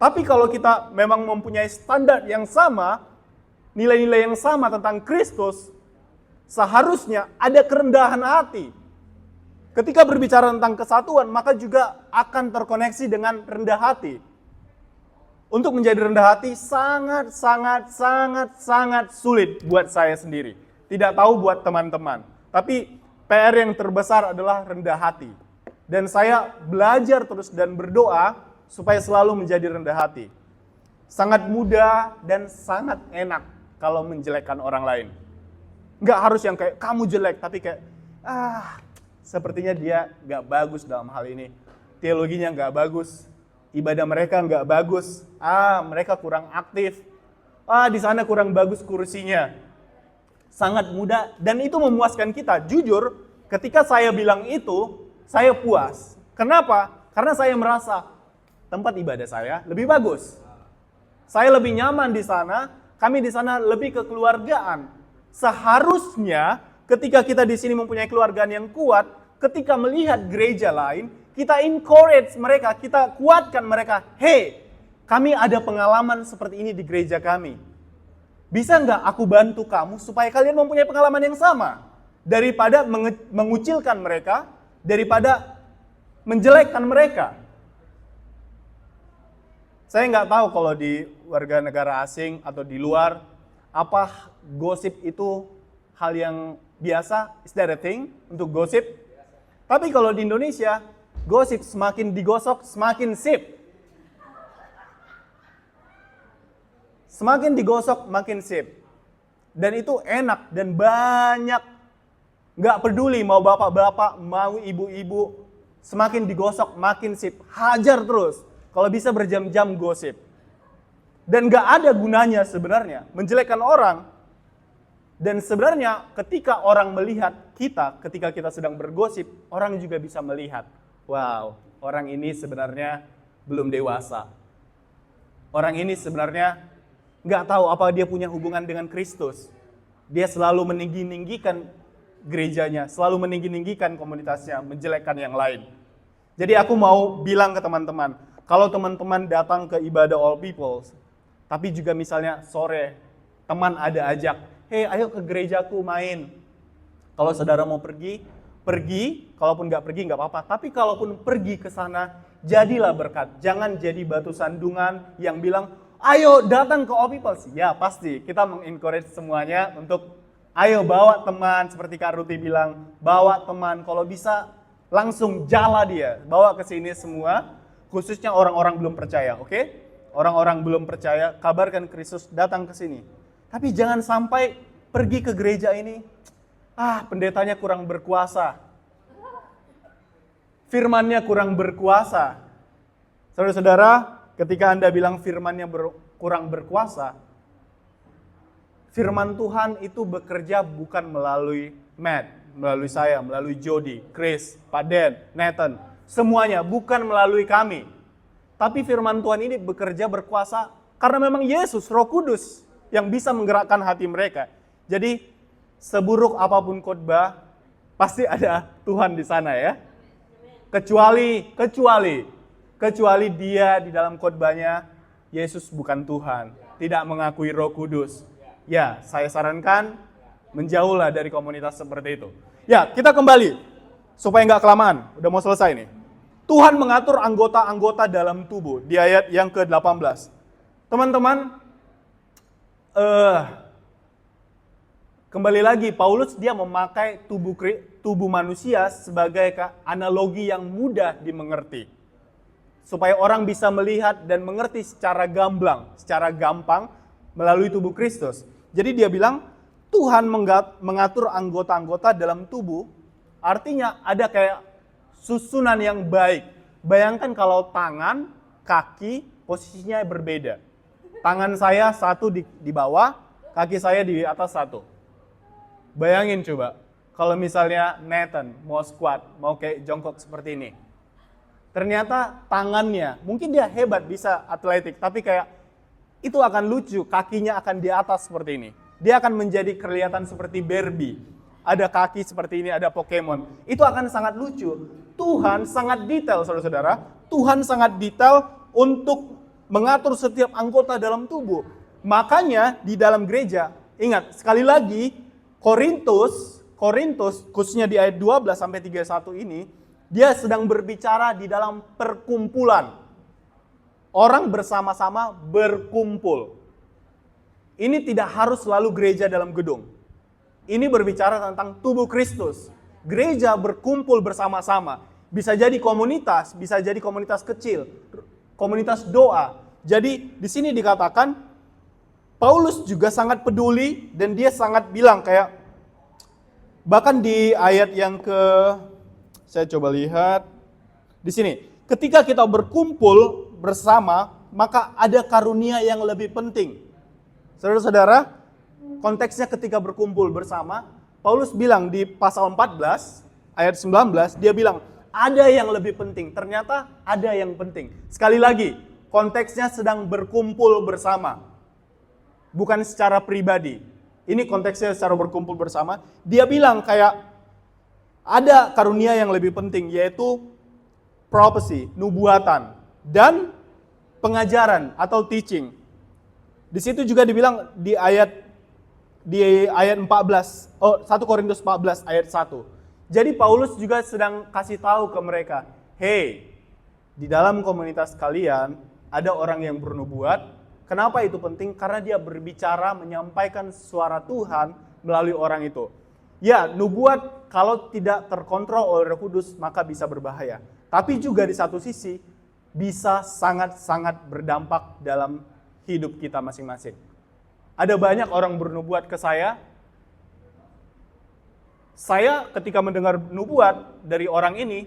A: Tapi kalau kita memang mempunyai standar yang sama, nilai-nilai yang sama tentang Kristus, seharusnya ada kerendahan hati. Ketika berbicara tentang kesatuan, maka juga akan terkoneksi dengan rendah hati. Untuk menjadi rendah hati sangat sulit buat saya sendiri. Tidak tahu buat teman-teman. Tapi PR yang terbesar adalah rendah hati. Dan saya belajar terus dan berdoa supaya selalu menjadi rendah hati. Sangat mudah dan sangat enak kalau menjelekkan orang lain. Nggak harus yang kayak kamu jelek, tapi kayak sepertinya dia nggak bagus dalam hal ini. Teologinya nggak bagus, ibadah mereka nggak bagus. Mereka kurang aktif. Di sana kurang bagus kursinya. Sangat mudah dan itu memuaskan kita. Jujur, ketika saya bilang itu, saya puas. Kenapa? Karena saya merasa tempat ibadah saya lebih bagus. Saya lebih nyaman di sana, kami di sana lebih kekeluargaan. Seharusnya ketika kita di sini mempunyai keluargaan yang kuat, ketika melihat gereja lain, kita encourage mereka, kita kuatkan mereka. Hey, kami ada pengalaman seperti ini di gereja kami. Bisa nggak aku bantu kamu supaya kalian mempunyai pengalaman yang sama? Daripada mengucilkan mereka, daripada menjelekkan mereka. Saya nggak tahu kalau di warga negara asing atau di luar, apa gosip itu hal yang biasa? Is that a thing untuk gosip? Tapi kalau di Indonesia, gosip semakin digosok, semakin sip. Semakin digosok, makin sip. Dan itu enak dan banyak. Nggak peduli mau bapak-bapak, mau ibu-ibu. Semakin digosok, makin sip. Hajar terus. Kalau bisa berjam-jam gosip. Dan nggak ada gunanya sebenarnya menjelekkan orang. Dan sebenarnya ketika orang melihat kita, ketika kita sedang bergosip, orang juga bisa melihat. Wow, orang ini sebenarnya belum dewasa. Orang ini sebenarnya nggak tahu apa dia punya hubungan dengan Kristus. Dia selalu meninggi-ninggikan gerejanya, selalu meninggi-ninggikan komunitasnya, menjelekkan yang lain. Jadi aku mau bilang ke teman-teman, kalau teman-teman datang ke ibadah all people, tapi juga misalnya sore, teman ada ajak, hey ayo ke gerejaku main. Kalau saudara mau pergi, kalaupun nggak pergi nggak apa-apa. Tapi kalaupun pergi ke sana, jadilah berkat. Jangan jadi batu sandungan yang bilang, ayo datang ke all people. Ya pasti, kita mengencourage semuanya untuk ayo bawa teman, seperti Kak Ruti bilang, bawa teman, kalau bisa langsung jala dia, bawa ke sini semua, khususnya orang-orang belum percaya, oke? Orang-orang belum percaya, kabarkan Kristus datang ke sini. Tapi jangan sampai pergi ke gereja ini, pendetanya kurang berkuasa. Firmannya kurang berkuasa. Saudara-saudara, ketika Anda bilang firmannya kurang berkuasa, firman Tuhan itu bekerja bukan melalui Matt, melalui saya, melalui Jody, Chris, Pak Den, Nathan. Semuanya bukan melalui kami. Tapi firman Tuhan ini bekerja berkuasa karena memang Yesus, Roh Kudus yang bisa menggerakkan hati mereka. Jadi seburuk apapun khotbah, pasti ada Tuhan di sana ya. Kecuali dia di dalam khotbahnya, Yesus bukan Tuhan, tidak mengakui Roh Kudus. Ya, saya sarankan menjauhlah dari komunitas seperti itu. Ya, kita kembali supaya nggak kelamaan. Udah mau selesai nih. Tuhan mengatur anggota-anggota dalam tubuh di ayat yang ke-18. Teman-teman, Kembali lagi, Paulus dia memakai tubuh manusia sebagai analogi yang mudah dimengerti. Supaya orang bisa melihat dan mengerti secara gamblang, secara gampang melalui tubuh Kristus. Jadi dia bilang, Tuhan mengatur anggota-anggota dalam tubuh, artinya ada kayak susunan yang baik. Bayangkan kalau tangan, kaki, posisinya berbeda. Tangan saya satu di bawah, kaki saya di atas satu. Bayangin coba, kalau misalnya Nathan mau squat, mau kayak jongkok seperti ini. Ternyata tangannya, mungkin dia hebat, bisa atletik, tapi kayak itu akan lucu, kakinya akan di atas seperti ini. Dia akan menjadi kelihatan seperti Barbie. Ada kaki seperti ini, ada Pokemon. Itu akan sangat lucu. Tuhan sangat detail, saudara-saudara. Tuhan sangat detail untuk mengatur setiap anggota dalam tubuh. Makanya di dalam gereja, ingat, sekali lagi, Korintus, khususnya di ayat 12 sampai 31 ini, dia sedang berbicara di dalam perkumpulan. Orang bersama-sama berkumpul. Ini tidak harus selalu gereja dalam gedung. Ini berbicara tentang tubuh Kristus. Gereja berkumpul bersama-sama. Bisa jadi komunitas kecil, komunitas doa. Jadi di sini dikatakan Paulus juga sangat peduli dan dia sangat bilang kayak bahkan di ayat yang saya coba lihat di sini, ketika kita berkumpul bersama, maka ada karunia yang lebih penting. Saudara-saudara, konteksnya ketika berkumpul bersama, Paulus bilang di pasal 14 ayat 19, dia bilang ada yang lebih penting. Ternyata ada yang penting. Sekali lagi, konteksnya sedang berkumpul bersama. Bukan secara pribadi. Ini konteksnya secara berkumpul bersama. Dia bilang kayak ada karunia yang lebih penting, yaitu prophecy, nubuatan, dan pengajaran atau teaching. Di situ juga dibilang di ayat 14, 1 Korintus 14 ayat 1. Jadi Paulus juga sedang kasih tahu ke mereka, hey, di dalam komunitas kalian ada orang yang bernubuat. Kenapa itu penting? Karena dia berbicara menyampaikan suara Tuhan melalui orang itu. Ya, nubuat kalau tidak terkontrol oleh Roh Kudus maka bisa berbahaya. Tapi juga di satu sisi bisa sangat-sangat berdampak dalam hidup kita masing-masing. Ada banyak orang bernubuat ke saya. Saya ketika mendengar nubuat dari orang ini,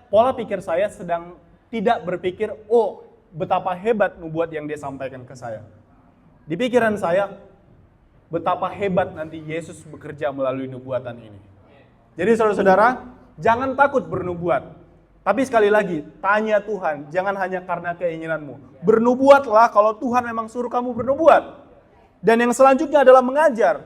A: pola pikir saya sedang tidak berpikir, oh betapa hebat nubuat yang dia sampaikan ke saya. Di pikiran saya, betapa hebat nanti Yesus bekerja melalui nubuatan ini. Jadi saudara-saudara, jangan takut bernubuat. Tapi sekali lagi, tanya Tuhan, jangan hanya karena keinginanmu. Bernubuatlah kalau Tuhan memang suruh kamu bernubuat. Dan yang selanjutnya adalah mengajar.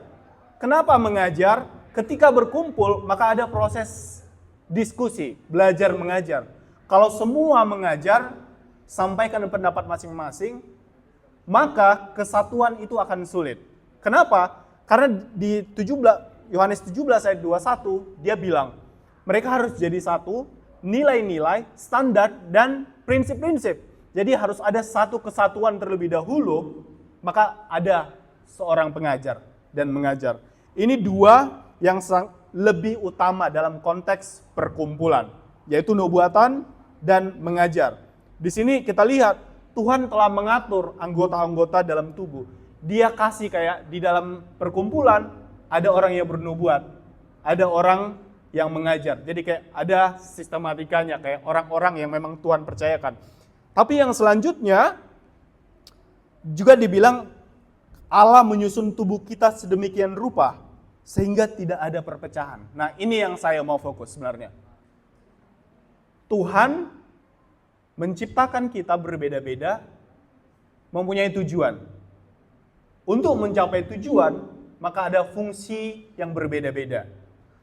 A: Kenapa mengajar? Ketika berkumpul, maka ada proses diskusi, belajar mengajar. Kalau semua mengajar, sampaikan pendapat masing-masing, maka kesatuan itu akan sulit. Kenapa? Karena di Yohanes 17 ayat 21, dia bilang, mereka harus jadi satu, nilai-nilai, standar, dan prinsip-prinsip. Jadi harus ada satu kesatuan terlebih dahulu, maka ada seorang pengajar dan mengajar. Ini dua yang lebih utama dalam konteks perkumpulan, yaitu nubuatan dan mengajar. Di sini kita lihat Tuhan telah mengatur anggota-anggota dalam tubuh. Dia kasih kayak di dalam perkumpulan ada orang yang bernubuat, ada orang yang mengajar. Jadi kayak ada sistematikanya, kayak orang-orang yang memang Tuhan percayakan. Tapi yang selanjutnya juga dibilang Allah menyusun tubuh kita sedemikian rupa sehingga tidak ada perpecahan. Nah, ini yang saya mau fokus sebenarnya. Tuhan menciptakan kita berbeda-beda, mempunyai tujuan. Untuk mencapai tujuan, maka ada fungsi yang berbeda-beda.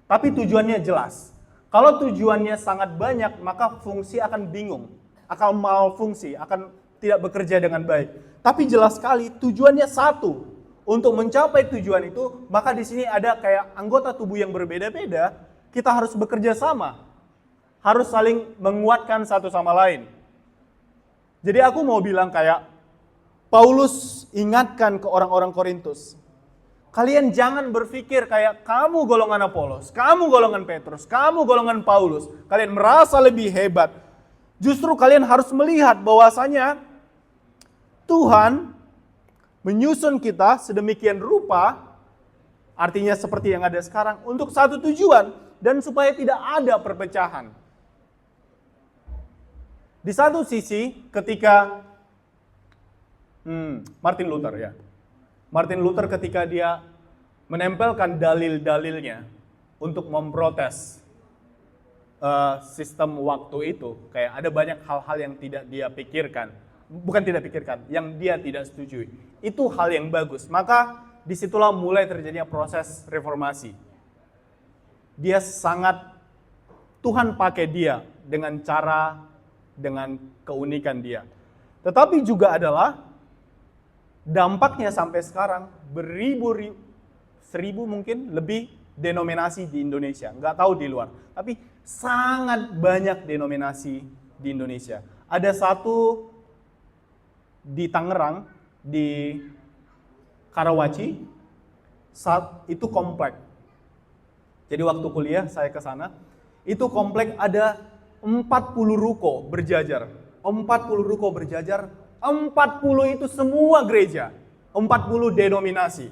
A: Tapi tujuannya jelas. Kalau tujuannya sangat banyak, maka fungsi akan bingung, akan malfungsi, akan tidak bekerja dengan baik. Tapi jelas sekali tujuannya satu. Untuk mencapai tujuan itu, maka di sini ada kayak anggota tubuh yang berbeda-beda, kita harus bekerja sama. Harus saling menguatkan satu sama lain. Jadi aku mau bilang kayak Paulus ingatkan ke orang-orang Korintus, Kalian jangan berpikir kayak kamu golongan Apolos, kamu golongan Petrus, kamu golongan Paulus. Kalian merasa lebih hebat. Justru kalian harus melihat bahwasanya Tuhan menyusun kita sedemikian rupa, artinya seperti yang ada sekarang, untuk satu tujuan dan supaya tidak ada perpecahan. Di satu sisi ketika Martin Luther ketika dia menempelkan dalil-dalilnya untuk memprotes sistem waktu itu, kayak ada banyak hal-hal yang tidak dia pikirkan, yang dia tidak setujui. Itu hal yang bagus. Maka disitulah mulai terjadinya proses reformasi. Tuhan pakai dia dengan keunikan dia. Tetapi juga adalah dampaknya sampai sekarang seribu mungkin lebih denominasi di Indonesia. Nggak tahu di luar, tapi sangat banyak denominasi di Indonesia. Ada satu di Tangerang, di Karawaci, itu komplek. Jadi waktu kuliah saya ke sana, itu komplek ada 40 ruko berjajar. 40 ruko berjajar, 40 itu semua gereja, 40 denominasi.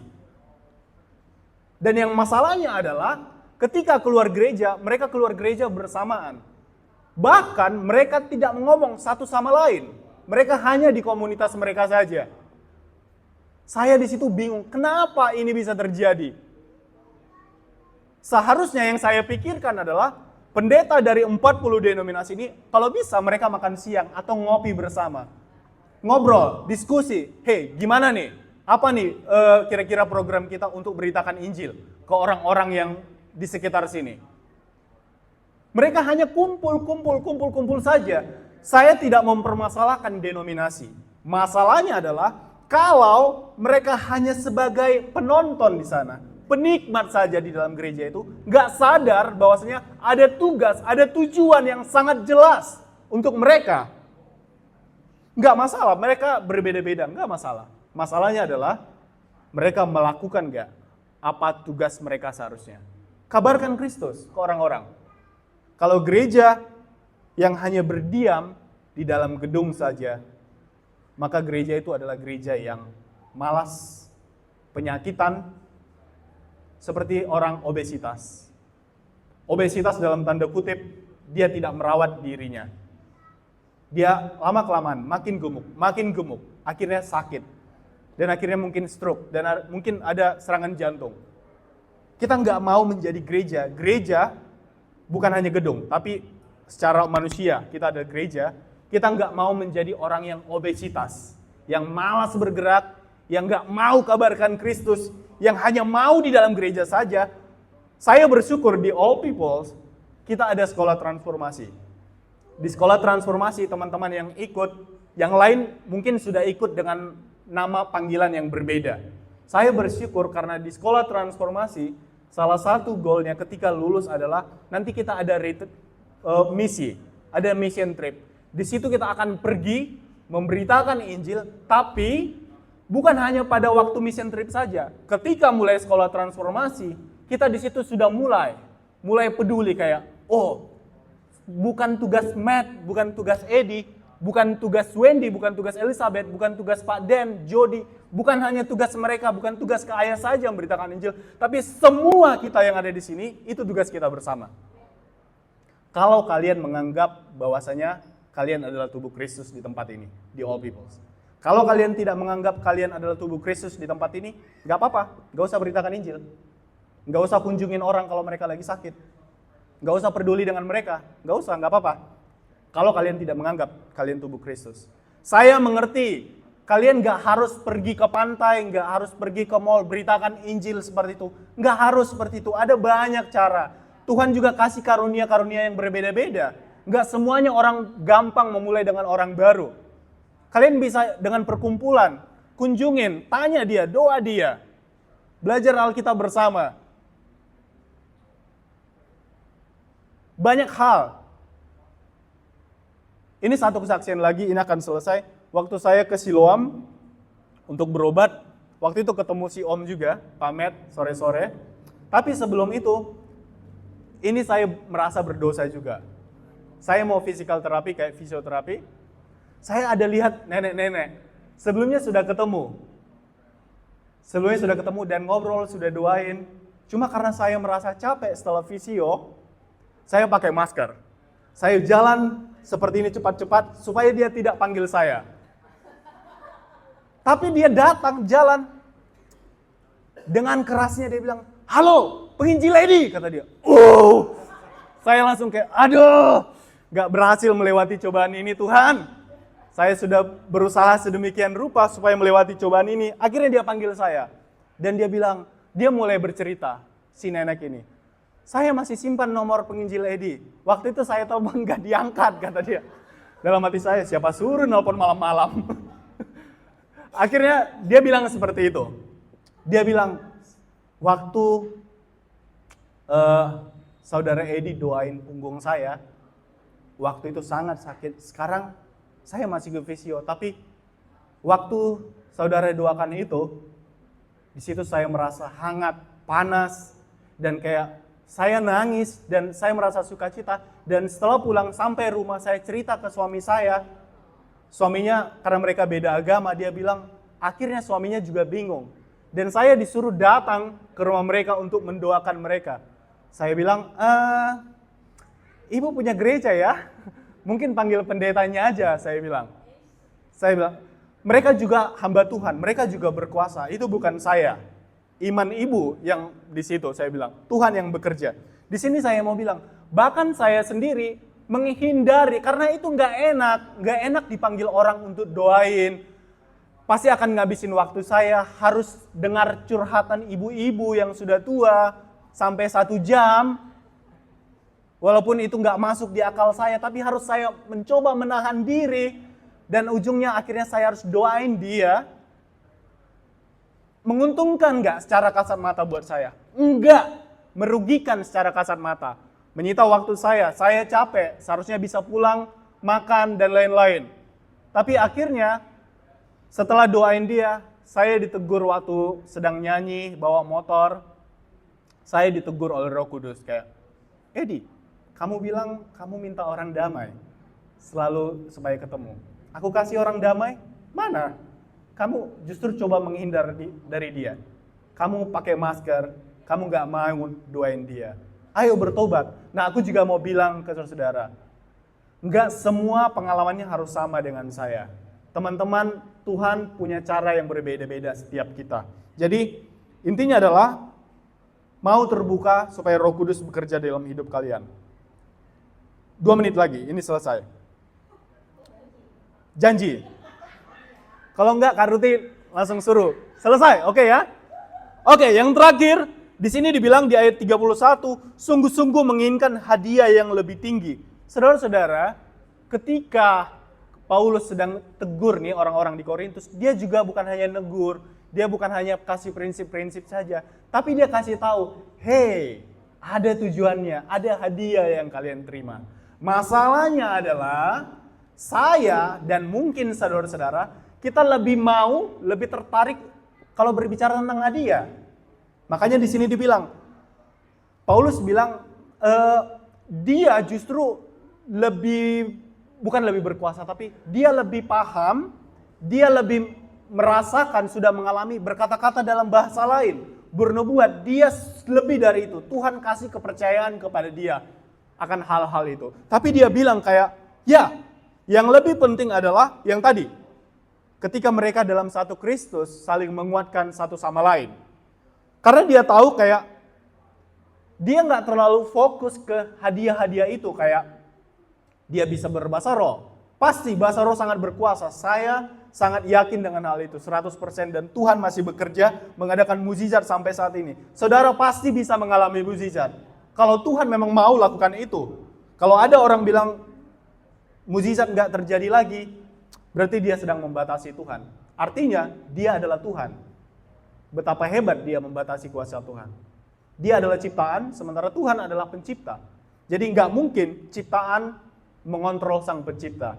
A: Dan yang masalahnya adalah ketika keluar gereja, mereka keluar gereja bersamaan. Bahkan mereka tidak ngomong satu sama lain. Mereka hanya di komunitas mereka saja. Saya di situ bingung, kenapa ini bisa terjadi? Seharusnya yang saya pikirkan adalah pendeta dari 40 denominasi ini, kalau bisa mereka makan siang atau ngopi bersama. Ngobrol, diskusi, hey gimana nih? Apa nih kira-kira program kita untuk beritakan Injil ke orang-orang yang di sekitar sini? Mereka hanya kumpul saja. Saya tidak mempermasalahkan denominasi. Masalahnya adalah kalau mereka hanya sebagai penonton di sana, penikmat saja di dalam gereja itu, nggak sadar bahwasanya ada tugas, ada tujuan yang sangat jelas untuk mereka. Nggak masalah, mereka berbeda-beda, nggak masalah. Masalahnya adalah mereka melakukan nggak apa tugas mereka seharusnya. Kabarkan Kristus ke orang-orang. Kalau gereja yang hanya berdiam di dalam gedung saja, maka gereja itu adalah gereja yang malas, penyakitan, seperti orang obesitas. Obesitas dalam tanda kutip, dia tidak merawat dirinya. Dia lama-kelamaan makin gemuk, akhirnya sakit. Dan akhirnya mungkin stroke, dan mungkin ada serangan jantung. Kita nggak mau menjadi gereja. Gereja bukan hanya gedung, tapi secara manusia kita ada gereja. Kita nggak mau menjadi orang yang obesitas, yang malas bergerak, yang nggak mau kabarkan Kristus, yang hanya mau di dalam gereja saja. Saya bersyukur di All Peoples kita ada sekolah transformasi. Di sekolah transformasi teman-teman yang ikut, yang lain mungkin sudah ikut dengan nama panggilan yang berbeda. Saya bersyukur karena di sekolah transformasi, salah satu goalnya ketika lulus adalah nanti kita ada misi, ada mission trip. Di situ kita akan pergi memberitakan Injil, tapi bukan hanya pada waktu mission trip saja. Ketika mulai sekolah transformasi, kita di situ sudah mulai peduli kayak, oh, bukan tugas Matt, bukan tugas Eddie, bukan tugas Wendy, bukan tugas Elizabeth, bukan tugas Pak Den, Jody, bukan hanya tugas mereka, bukan tugas ke ayah saja memberitakan Injil, tapi semua kita yang ada di sini, itu tugas kita bersama. Kalau kalian menganggap bahwasanya kalian adalah tubuh Kristus di tempat ini, di All Peoples. Kalau kalian tidak menganggap kalian adalah tubuh Kristus di tempat ini, gak apa-apa, gak usah beritakan Injil. Gak usah kunjungin orang kalau mereka lagi sakit. Gak usah peduli dengan mereka, gak usah, gak apa-apa. Kalau kalian tidak menganggap kalian tubuh Kristus. Saya mengerti, kalian gak harus pergi ke pantai, gak harus pergi ke mall, beritakan Injil seperti itu. Gak harus seperti itu, ada banyak cara. Tuhan juga kasih karunia-karunia yang berbeda-beda. Gak semuanya orang gampang memulai dengan orang baru. Kalian bisa dengan perkumpulan, kunjungin, tanya dia, doa dia. Belajar Alkitab bersama. Banyak hal. Ini satu kesaksian lagi, ini akan selesai. Waktu saya ke Siloam untuk berobat, Waktu itu ketemu si Om juga, pamit sore-sore. Tapi sebelum itu, ini saya merasa berdosa juga. Saya mau physical therapy kayak fisioterapi. Saya ada lihat nenek-nenek. Sebelumnya sudah ketemu. Dan ngobrol, sudah doain. Cuma karena saya merasa capek setelah visio, saya pakai masker. Saya jalan seperti ini cepat-cepat supaya dia tidak panggil saya. Tapi dia datang jalan dengan kerasnya, dia bilang, "Halo, penginjil Edi," kata dia. Oh, saya langsung kayak, aduh, gak berhasil melewati cobaan ini Tuhan. Saya sudah berusaha sedemikian rupa supaya melewati cobaan ini. Akhirnya dia panggil saya. Dan dia bilang, dia mulai bercerita, si nenek ini. "Saya masih simpan nomor penginjil Edi. Waktu itu saya telepon gak diangkat," kata dia. Dalam hati saya, siapa suruh nelpon malam-malam? Akhirnya dia bilang seperti itu. Dia bilang, waktu saudara Edi doain punggung saya, waktu itu sangat sakit. Sekarang saya masih ke fisio, tapi waktu saudara doakan itu, di situ saya merasa hangat, panas, dan kayak saya nangis dan saya merasa sukacita. Dan setelah pulang sampai rumah, saya cerita ke suami saya. Suaminya, karena mereka beda agama, dia bilang akhirnya suaminya juga bingung. Dan saya disuruh datang ke rumah mereka untuk mendoakan mereka. Saya bilang, "Ibu punya gereja ya? Mungkin panggil pendetanya aja," saya bilang. Mereka juga hamba Tuhan, mereka juga berkuasa. Itu bukan saya. Iman ibu yang di situ, saya bilang. Tuhan yang bekerja. Di sini saya mau bilang, bahkan saya sendiri menghindari, karena itu nggak enak dipanggil orang untuk doain. Pasti akan ngabisin waktu saya, harus dengar curhatan ibu-ibu yang sudah tua sampai 1 jam. Walaupun itu nggak masuk di akal saya, tapi harus saya mencoba menahan diri. Dan ujungnya akhirnya saya harus doain dia. Menguntungkan nggak secara kasat mata buat saya? Enggak. Merugikan secara kasat mata. Menyita waktu saya capek, seharusnya bisa pulang, makan, dan lain-lain. Tapi akhirnya, setelah doain dia, saya ditegur waktu sedang nyanyi, bawa motor. Saya ditegur oleh Roh Kudus kayak, "Edi, kamu bilang kamu minta orang damai, selalu supaya ketemu. Aku kasih orang damai, mana? Kamu justru coba menghindar dari dia. Kamu pakai masker, kamu gak mau doain dia. Ayo bertobat." Nah, aku juga mau bilang ke saudara, gak semua pengalamannya harus sama dengan saya. Teman-teman, Tuhan punya cara yang berbeda-beda setiap kita. Jadi, intinya adalah mau terbuka supaya Roh Kudus bekerja dalam hidup kalian. 2 menit lagi, ini selesai. Janji. Kalau enggak, Kak Ruti langsung suruh. Selesai, oke ya? Oke, yang terakhir, di sini dibilang di ayat 31, sungguh-sungguh menginginkan hadiah yang lebih tinggi. Saudara-saudara, ketika Paulus sedang tegur nih orang-orang di Korintus, dia juga bukan hanya negur, dia bukan hanya kasih prinsip-prinsip saja, tapi dia kasih tahu, hey, ada tujuannya, ada hadiah yang kalian terima. Masalahnya adalah, saya dan mungkin saudara-saudara, kita lebih tertarik kalau berbicara tentang hadiah. Makanya di sini dibilang, Paulus bilang, dia justru bukan lebih berkuasa, tapi dia lebih paham, dia lebih merasakan, sudah mengalami berkata-kata dalam bahasa lain, bernubuat, dia lebih dari itu. Tuhan kasih kepercayaan kepada dia akan hal-hal itu. Tapi dia bilang kayak, ya, yang lebih penting adalah yang tadi, ketika mereka dalam satu Kristus saling menguatkan satu sama lain. Karena dia tahu kayak, dia nggak terlalu fokus ke hadiah-hadiah itu, kayak dia bisa berbahasa roh. Pasti bahasa roh sangat berkuasa. Saya sangat yakin dengan hal itu 100%, dan Tuhan masih bekerja mengadakan mukjizat sampai saat ini. Saudara pasti bisa mengalami mukjizat. Kalau Tuhan memang mau lakukan itu. Kalau ada orang bilang mukjizat nggak terjadi lagi, berarti dia sedang membatasi Tuhan. Artinya dia adalah Tuhan. Betapa hebat dia membatasi kuasa Tuhan. Dia adalah ciptaan, sementara Tuhan adalah pencipta. Jadi nggak mungkin ciptaan mengontrol sang pencipta.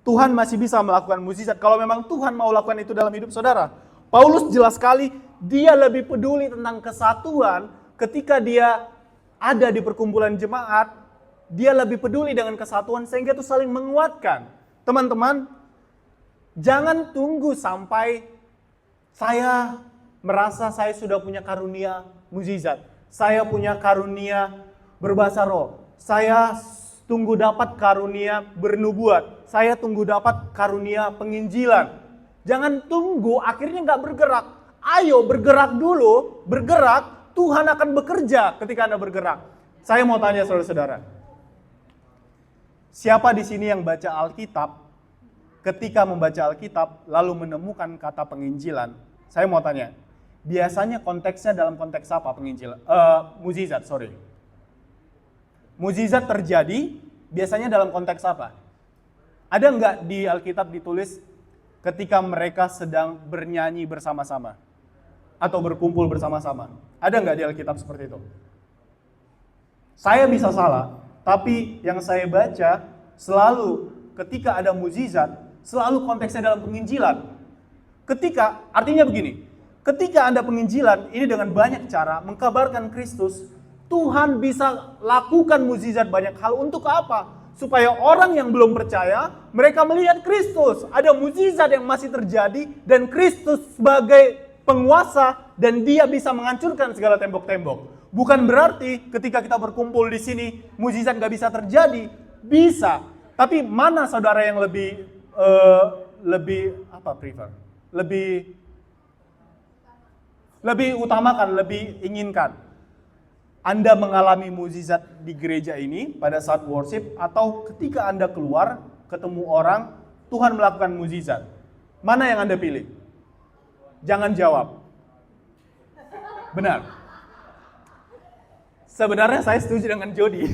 A: Tuhan masih bisa melakukan mukjizat kalau memang Tuhan mau lakukan itu dalam hidup saudara. Paulus jelas sekali dia lebih peduli tentang kesatuan ketika dia ada di perkumpulan jemaat. Dia lebih peduli dengan kesatuan sehingga itu saling menguatkan. Teman-teman, jangan tunggu sampai saya merasa saya sudah punya karunia mukjizat. Saya punya karunia berbahasa roh. Saya tunggu dapat karunia bernubuat. Saya tunggu dapat karunia penginjilan. Jangan tunggu akhirnya nggak bergerak. Ayo bergerak dulu, bergerak. Tuhan akan bekerja ketika Anda bergerak. Saya mau tanya saudara-saudara. Siapa di sini yang baca Alkitab, ketika membaca Alkitab lalu menemukan kata penginjilan? Saya mau tanya, biasanya konteksnya dalam konteks apa penginjilan? Mukjizat, sorry. Mukjizat terjadi biasanya dalam konteks apa? Ada nggak di Alkitab ditulis ketika mereka sedang bernyanyi bersama-sama? Atau berkumpul bersama-sama? Ada nggak di Alkitab seperti itu? Saya bisa salah, tapi yang saya baca selalu ketika ada mukjizat, selalu konteksnya dalam penginjilan. Ketika, artinya begini, ketika Anda penginjilan, ini dengan banyak cara mengkabarkan Kristus, Tuhan bisa lakukan mukjizat banyak hal untuk apa? Supaya orang yang belum percaya, mereka melihat Kristus. Ada mukjizat yang masih terjadi dan Kristus sebagai penguasa dan dia bisa menghancurkan segala tembok-tembok. Bukan berarti ketika kita berkumpul di sini mukjizat nggak bisa terjadi, bisa. Tapi mana saudara yang lebih utamakan, lebih inginkan? Anda mengalami mukjizat di gereja ini pada saat worship atau ketika Anda keluar ketemu orang, Tuhan melakukan mukjizat. Mana yang Anda pilih? Jangan jawab. Benar. Sebenarnya saya setuju dengan Jody.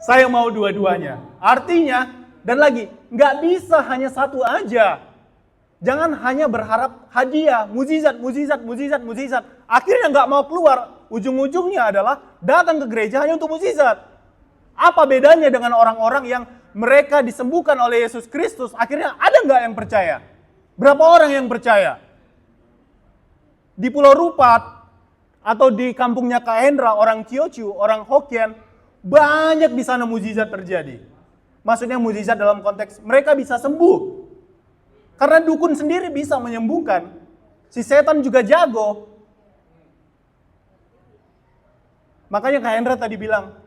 A: Saya mau dua-duanya. Artinya, dan lagi, nggak bisa hanya satu aja. Jangan hanya berharap hadiah, mukjizat. Akhirnya nggak mau keluar. Ujung-ujungnya adalah datang ke gereja hanya untuk mukjizat. Apa bedanya dengan orang-orang yang mereka disembuhkan oleh Yesus Kristus? Akhirnya ada nggak yang percaya? Berapa orang yang percaya? Di Pulau Rupat, atau di kampungnya Kak Hendra, orang Teochew, orang Hokkien, banyak di sana mukjizat terjadi. Maksudnya mukjizat dalam konteks mereka bisa sembuh. Karena dukun sendiri bisa menyembuhkan. Si setan juga jago. Makanya Kak Hendra tadi bilang,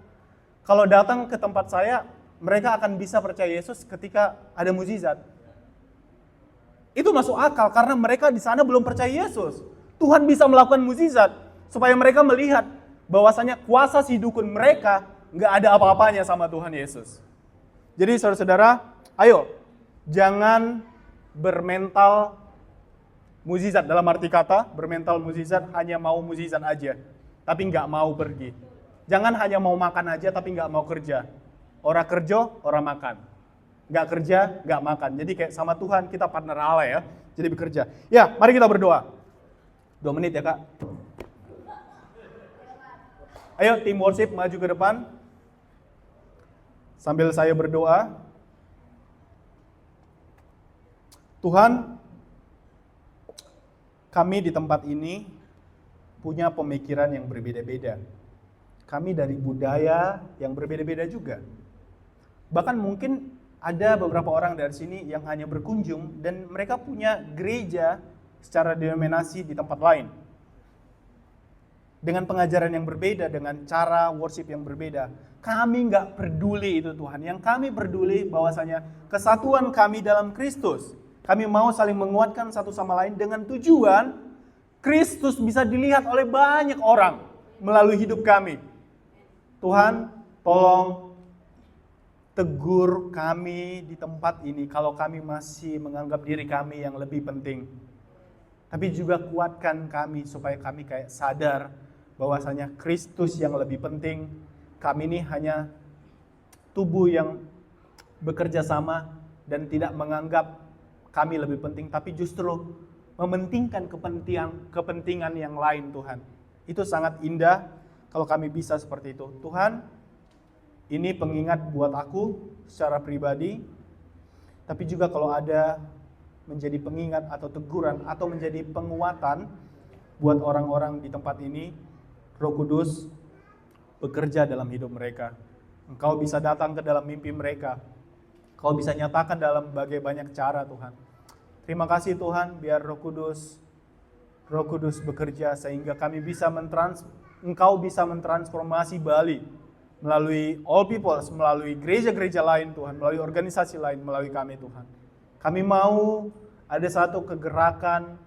A: kalau datang ke tempat saya, mereka akan bisa percaya Yesus ketika ada mukjizat. Itu masuk akal karena mereka di sana belum percaya Yesus. Tuhan bisa melakukan mukjizat supaya mereka melihat bahwasanya kuasa si dukun mereka nggak ada apa-apanya sama Tuhan Yesus. Jadi saudara-saudara, ayo jangan bermental mukjizat dalam arti kata, bermental mukjizat hanya mau mukjizat aja, tapi nggak mau pergi. Jangan hanya mau makan aja tapi nggak mau kerja. Ora kerja, ora makan. Nggak kerja, nggak makan. Jadi kayak sama Tuhan kita partner Allah ya. Jadi bekerja. Ya, mari kita berdoa. 2 menit ya Kak. Ayo tim worship maju ke depan. Sambil saya berdoa. Tuhan, kami di tempat ini punya pemikiran yang berbeda-beda. Kami dari budaya yang berbeda-beda juga. Bahkan mungkin ada beberapa orang dari sini yang hanya berkunjung dan mereka punya gereja secara denominasi di tempat lain. Dengan pengajaran yang berbeda, dengan cara worship yang berbeda. Kami nggak peduli itu Tuhan. Yang kami peduli bahwasanya kesatuan kami dalam Kristus. Kami mau saling menguatkan satu sama lain dengan tujuan Kristus bisa dilihat oleh banyak orang melalui hidup kami. Tuhan, tolong tegur kami di tempat ini kalau kami masih menganggap diri kami yang lebih penting. Tapi juga kuatkan kami supaya kami kayak sadar bahwasanya Kristus yang lebih penting. Kami ini hanya tubuh yang bekerja sama dan tidak menganggap kami lebih penting, tapi justru mementingkan kepentingan yang lain Tuhan. Itu sangat indah kalau kami bisa seperti itu. Tuhan, ini pengingat buat aku secara pribadi, tapi juga kalau ada menjadi pengingat atau teguran atau menjadi penguatan buat orang-orang di tempat ini. Roh Kudus bekerja dalam hidup mereka. Engkau bisa datang ke dalam mimpi mereka. Engkau bisa nyatakan dalam berbagai banyak cara, Tuhan. Terima kasih Tuhan, biar Roh Kudus bekerja sehingga kami bisa Engkau bisa mentransformasi Bali melalui all people, melalui gereja-gereja lain Tuhan, melalui organisasi lain, melalui kami Tuhan. Kami mau ada satu kegerakan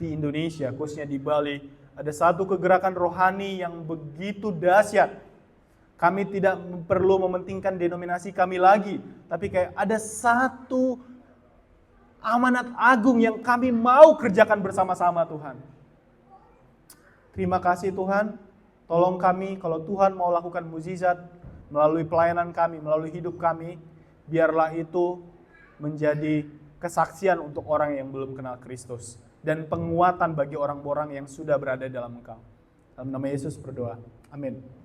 A: di Indonesia, khususnya di Bali, ada satu kegerakan rohani yang begitu dahsyat. Kami tidak perlu mementingkan denominasi kami lagi, tapi kayak ada satu amanat agung yang kami mau kerjakan bersama-sama Tuhan. Terima kasih Tuhan, tolong kami kalau Tuhan mau lakukan mukjizat melalui pelayanan kami, melalui hidup kami, biarlah itu menjadi kesaksian untuk orang yang belum kenal Kristus dan penguatan bagi orang-orang yang sudah berada dalam Engkau. Dalam nama Yesus berdoa. Amin.